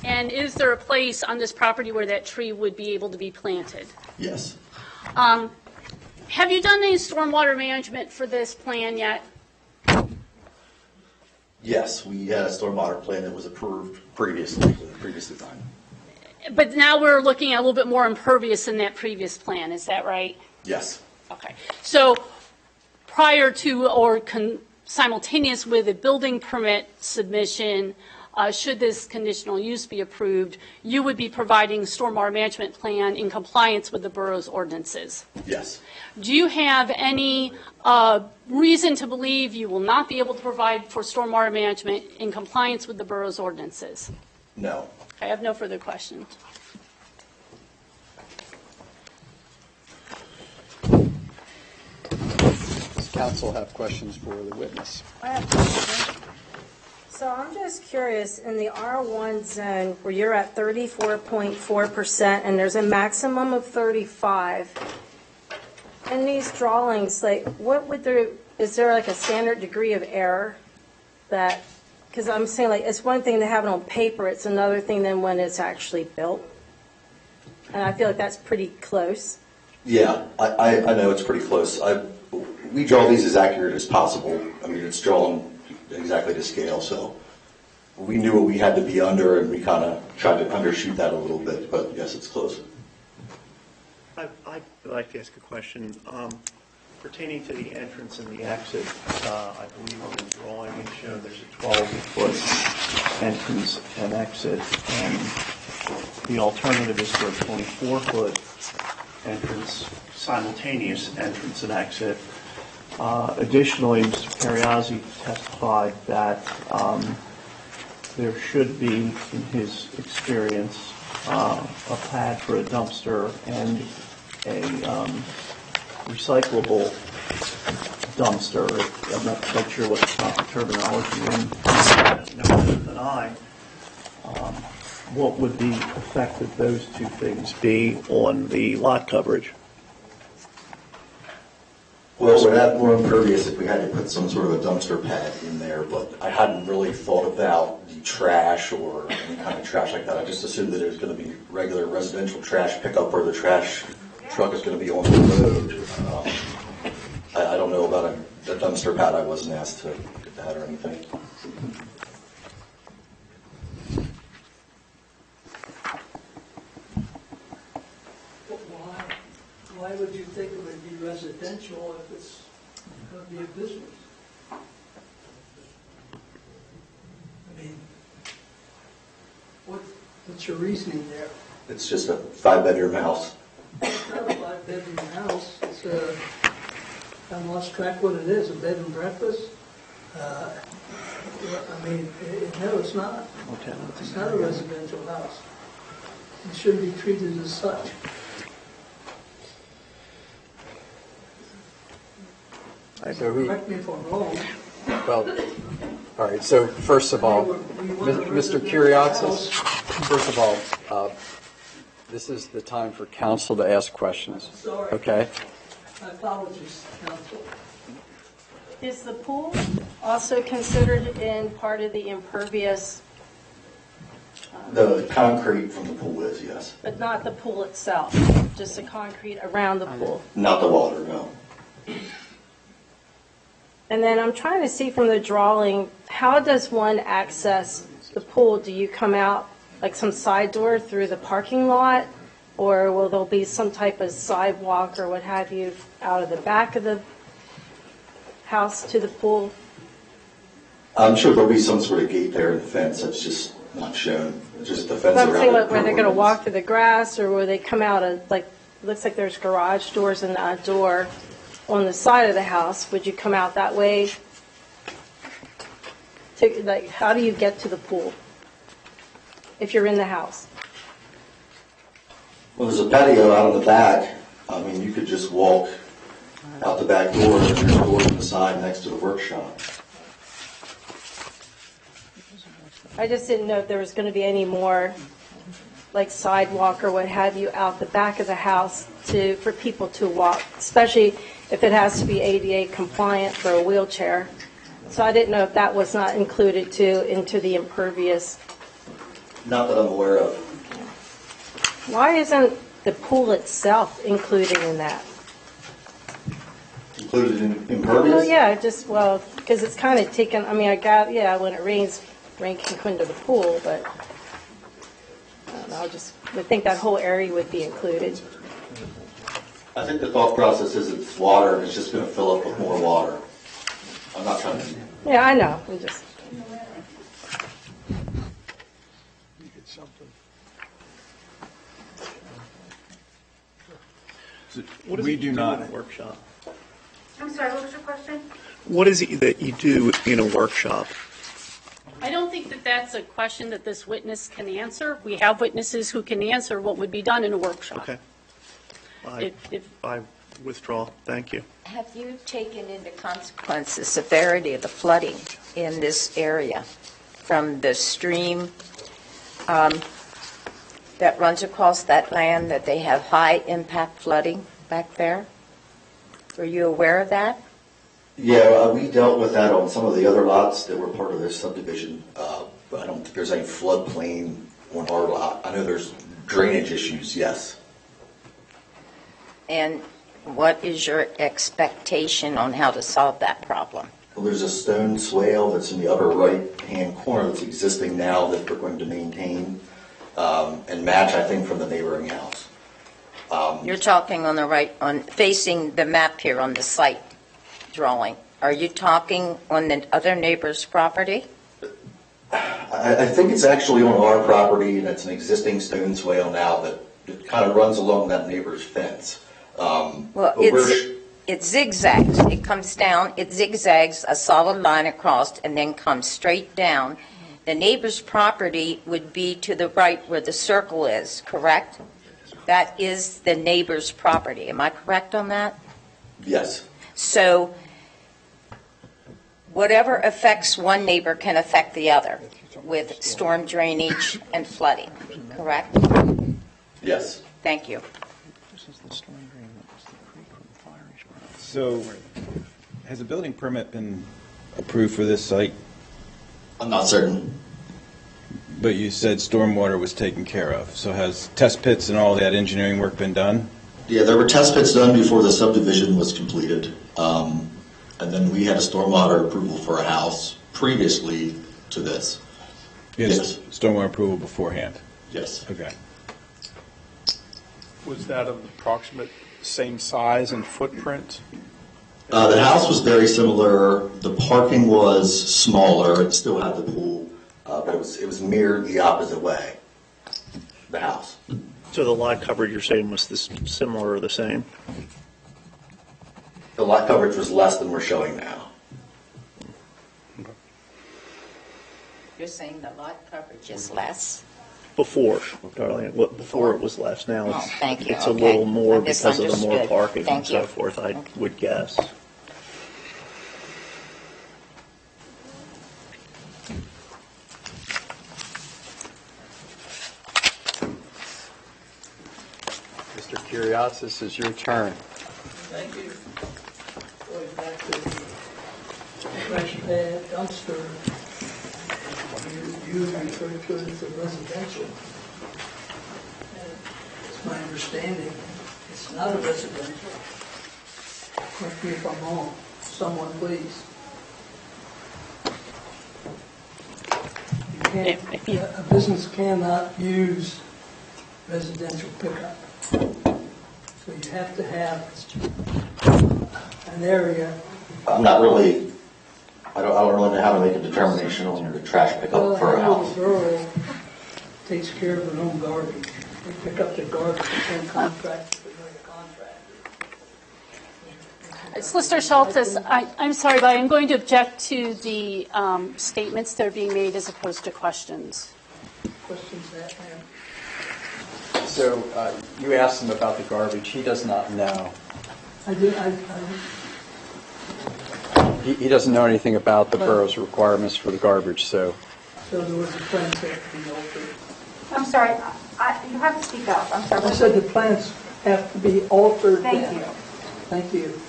And is there a place on this property where that tree would be able to be planted? Yes. Have you done any stormwater management for this plan yet? Yes, we had a stormwater plan that was approved previously for the previous design. But now we're looking at a little bit more impervious than that previous plan, is that right? Yes. Okay. So prior to or simultaneous with a building permit submission, should this conditional use be approved, you would be providing stormwater management plan in compliance with the borough's ordinances? Yes. Do you have any reason to believe you will not be able to provide for stormwater management in compliance with the borough's ordinances? No. I have no further questions. Does council have questions for the witness? I have questions. So I'm just curious, in the R1 zone where you're at 34.4% and there's a maximum of 35, in these drawings, like is there like a standard degree of error that, because I'm saying like it's one thing to have it on paper, it's another thing than when it's actually built. And I feel like that's pretty close. Yeah, I know it's pretty close. We draw these as accurate as possible. I mean, it's drawn exactly to scale, so we knew what we had to be under, and we kind of tried to undershoot that a little bit, but yes, it's close. I'd like to ask a question pertaining to the entrance and the exit. I believe on the drawing it showed there's a 12-foot entrance and exit, and the alternative is for a 24-foot entrance, simultaneous entrance and exit. Additionally, Mr. Perriazzi testified that there should be, in his experience, a pad for a dumpster and a recyclable dumpster. I'm not quite sure what the proper terminology is, no better than I. What would the effect of those two things be on the lot coverage? Well, we'd add more impervious if we had to put some sort of a dumpster pad in there, but I hadn't really thought about the trash or any kind of trash like that. I just assumed that it was going to be regular residential trash pickup where the trash truck is going to be on the road. I don't know about a dumpster pad. I wasn't asked to get that or anything. Why would you think it would be residential if it's going to be a business? I mean, what's your reasoning there? It's just a 5-bedroom house. It's not a 5-bedroom house. It's a, I lost track what it is, a bed and breakfast? I mean, no, it's not. It's not a residential house. It shouldn't be treated as such. Correct me if I'm wrong. Well, all right, so first of all, Mr. Kuriakis, first of all, this is the time for council to ask questions. Sorry. Okay? My apologies, counsel. Is the pool also considered in part of the impervious, The concrete from the pool is, yes. but not the pool itself, just the concrete around the pool? Not the water, no. And then I'm trying to see from the drawing, how does one access the pool? Do you come out like some side door through the parking lot? Or will there be some type of sidewalk or what have you out of the back of the house to the pool? I'm sure there'll be some sort of gate there in the fence that's just not shown, just the fence I'm around saying, it. like, where they're going to walk through the grass, or will they come out of, like, looks like there's garage doors and a door on the side of the house. Would you come out that way? Like, how do you get to the pool if you're in the house? Well, there's a patio out on the back. I mean, you could just walk out the back door, and there's a door on the side next to the workshop. I just didn't know if there was going to be any more, like, sidewalk or what have you out the back of the house for people to walk, especially if it has to be ADA compliant for a wheelchair. So I didn't know if that was not included too into the impervious. Not that I'm aware of. Why isn't the pool itself included in that? Included in impervious? Well, yeah, because it's kind of taken, I mean, when it rains, rain can come into the pool, but I don't know, I just would think that whole area would be included. I think the thought process is it's water, and it's just going to fill up with more water. I'm not trying to... Yeah, I know, I'm just... What We do not- in a workshop? I'm sorry, what was your question? What is it that you do in a workshop? I don't think that that's a question that this witness can answer. We have witnesses who can answer what would be done in a workshop. Okay. If I withdraw. Thank you. Have you taken into consequence the severity of the flooding in this area from the stream that runs across that land, that they have high impact flooding back there? Were you aware of that? Yeah, we dealt with that on some of the other lots that were part of this subdivision. But I don't think there's any floodplain on our lot. I know there's drainage issues, yes. And what is your expectation on how to solve that problem? Well, there's a stone swale that's in the upper right-hand corner that's existing now that we're going to maintain and match, I think, from the neighboring house. You're talking on the right, on facing the map here on the site drawing. Are you talking on the other neighbor's property? I think it's actually on our property, and it's an existing stone swale now that it kind of runs along that neighbor's fence. Well, it zigzags. It comes down, it zigzags a solid line across and then comes straight down. The neighbor's property would be to the right where the circle is, correct? That is the neighbor's property. Am I correct on that? Yes. So whatever affects one neighbor can affect the other with storm drainage and flooding, correct? Yes. Thank you. So, has a building permit been approved for this site? I'm not certain. But you said stormwater was taken care of. So has test pits and all that engineering work been done? Yeah, there were test pits done before the subdivision was completed. And then we had a stormwater approval for a house previously to this. Yes. Stormwater approval beforehand? Yes. Okay. Was that an approximate same size and footprint? The house was very similar. The parking was smaller. It still had the pool, but it was mirrored the opposite way. The house. So the lot coverage you're saying was this similar or the same? The lot coverage was less than we're showing now. You're saying the lot coverage is less? Before, darling, before it was less. Now Oh, thank you. it's a Okay. little more I because of the more misunderstood. parking and Thank you. so forth, I would guess. Mr. Curios, this is your turn. Thank you. Going back to the trash pad dumpster, you refer to it as a residential. And it's my understanding, it's not a residential. Correct me if I'm wrong. Someone, please. You can't, a business cannot use residential pickup. So you have to have an area. I'm not really, I don't really know how to make a determination on the trash pickup for a house. The borough takes care of their own garbage. They pick up their garbage and contract with a contractor. Solicitor Schultz, I'm sorry, but I'm going to object to the statements that are being made as opposed to questions. Questions that, ma'am? So you asked him about the garbage. He does not know. I did. He doesn't know anything about the borough's requirements for the garbage, so. So there was a plan set to be altered. I'm sorry, you have to speak up. I'm sorry. I said the plans have to be altered. Thank you. Thank you.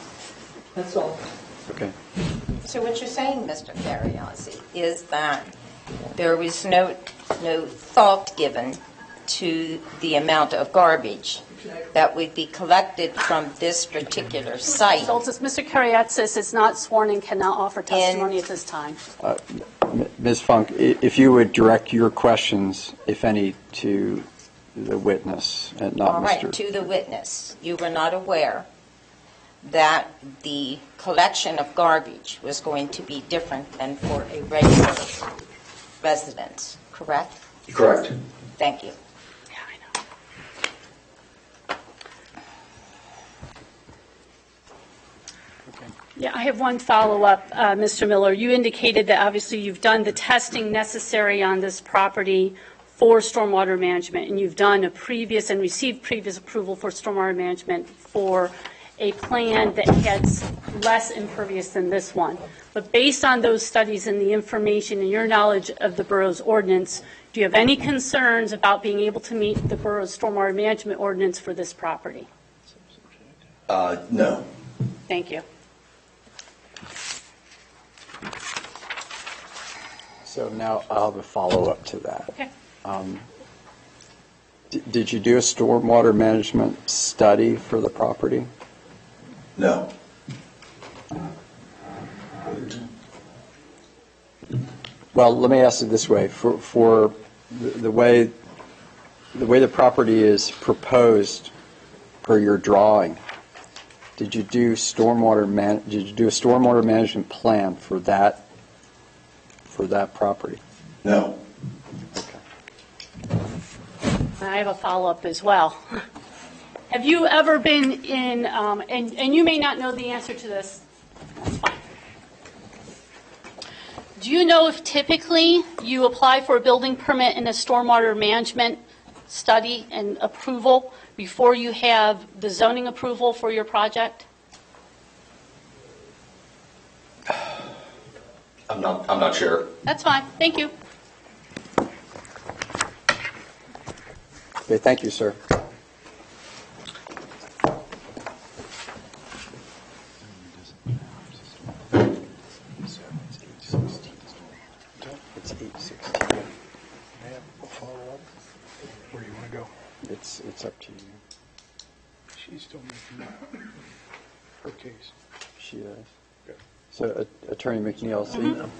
That's all. Okay. So what you're saying, Mr. Cariasi, is that there was no thought given to the amount of garbage that would be collected from this particular site. Schultz, Mr. Kariatsis is not sworn and cannot offer testimony at this time. Ms. Funk, if you would direct your questions, if any, to the witness and not All right, Mr. to the witness. You were not aware that the collection of garbage was going to be different than for a regular residence, correct? Correct. Thank you. Yeah, I have one follow-up, Mr. Miller. You indicated that obviously you've done the testing necessary on this property for stormwater management, and you've done a previous and received previous approval for stormwater management for a plan that has less impervious than this one. But based on those studies and the information and your knowledge of the borough's ordinance, do you have any concerns about being able to meet the borough's stormwater management ordinance for this property? No. Thank you. So now I'll have a follow-up to that. Okay. Did you do a stormwater management study for the property? No. Well, let me ask it this way. For the way the property is proposed per your drawing, did you do a stormwater management plan for that property? No. I have a follow-up as well. Have you ever been in, and you may not know the answer to this, that's fine. Do you know if typically you apply for a building permit and a stormwater management study and approval before you have the zoning approval for your project? I'm not sure. That's fine, thank you. Okay, thank you, sir. It's 8:16. May I have a follow-up? Where do you want to go? It's up to you. She's still making her case. She is. So, Attorney McNeil, so Hang on.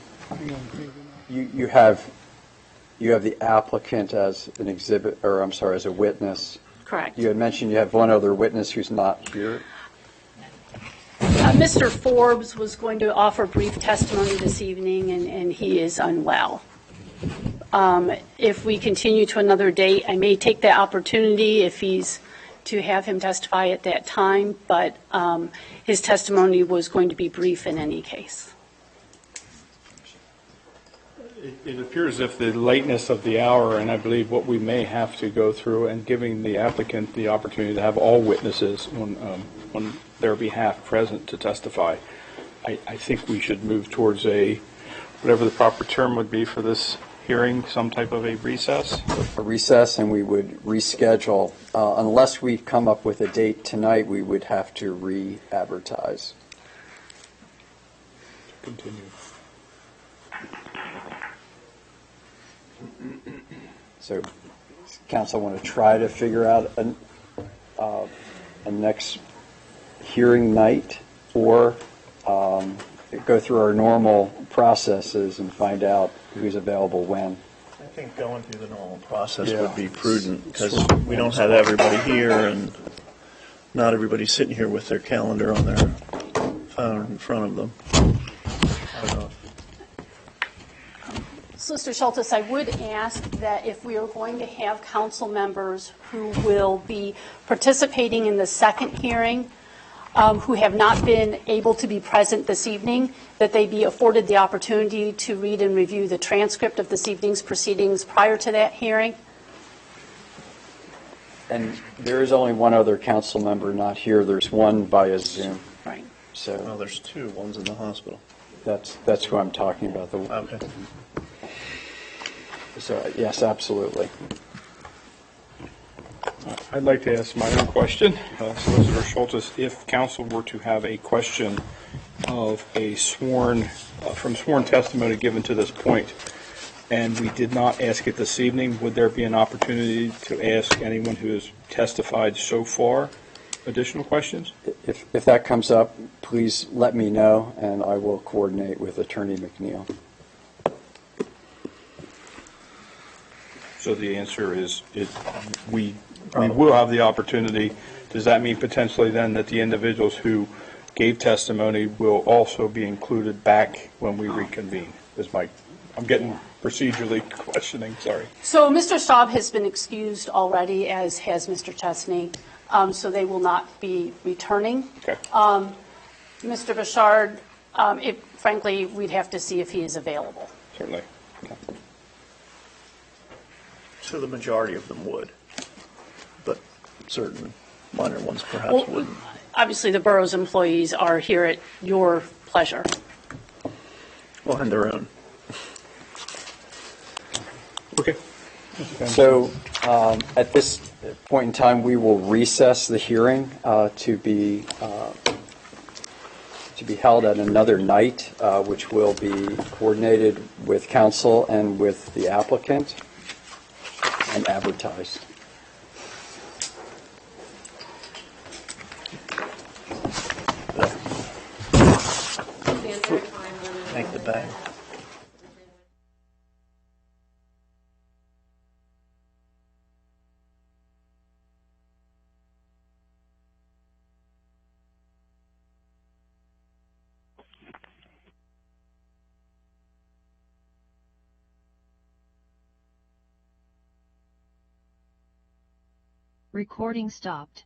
you have the applicant as an exhibit, or I'm sorry, as a witness. Correct. You had mentioned you have one other witness who's not here. Mr. Forbes was going to offer brief testimony this evening, and he is unwell. If we continue to another date, I may take that opportunity if he's to have him testify at that time, but his testimony was going to be brief in any case. It appears as if the lateness of the hour, and I believe what we may have to go through, and giving the applicant the opportunity to have all witnesses on their behalf present to testify, I think we should move towards whatever the proper term would be for this hearing, some type of a recess. A recess, and we would reschedule. Unless we come up with a date tonight, we would have to re-advertise. Continue. So, council want to try to figure out a next hearing night, or go through our normal processes and find out who's available when. I think going through the normal process would be prudent, because we don't have everybody here, and not everybody's sitting here with their calendar on their phone in front of them. I don't know. Solicitor Schultes, I would ask that if we are going to have council members who will be participating in the second hearing, who have not been able to be present this evening, that they be afforded the opportunity to read and review the transcript of this evening's proceedings prior to that hearing. And there is only one other council member not here. There's one via Zoom. Right. So Well, there's two. One's in the hospital. that's who I'm talking about. Okay. So yes, absolutely. I'd like to ask my own question, Solicitor Schultes. If council were to have a question of a from sworn testimony given to this point, and we did not ask it this evening, would there be an opportunity to ask anyone who has testified so far additional questions? If that comes up, please let me know, and I will coordinate with Attorney McNeil. So the answer is we will have the opportunity. Does that mean potentially then that the individuals who gave testimony will also be included back when we reconvene? I'm getting procedurally questioning, sorry. So Mr. Staub has been excused already, as has Mr. Chesney, so they will not be returning. Okay. Mr. Bouchard, frankly, we'd have to see if he is available. Certainly. Okay. So the majority of them would, but certain minor ones perhaps Well, wouldn't. obviously, the borough's employees are here at your pleasure. Well, and their own. Okay. So at this point in time, we will recess the hearing to be held at another night, which will be coordinated with council and with the applicant and advertised. Make the bag. Recording stopped.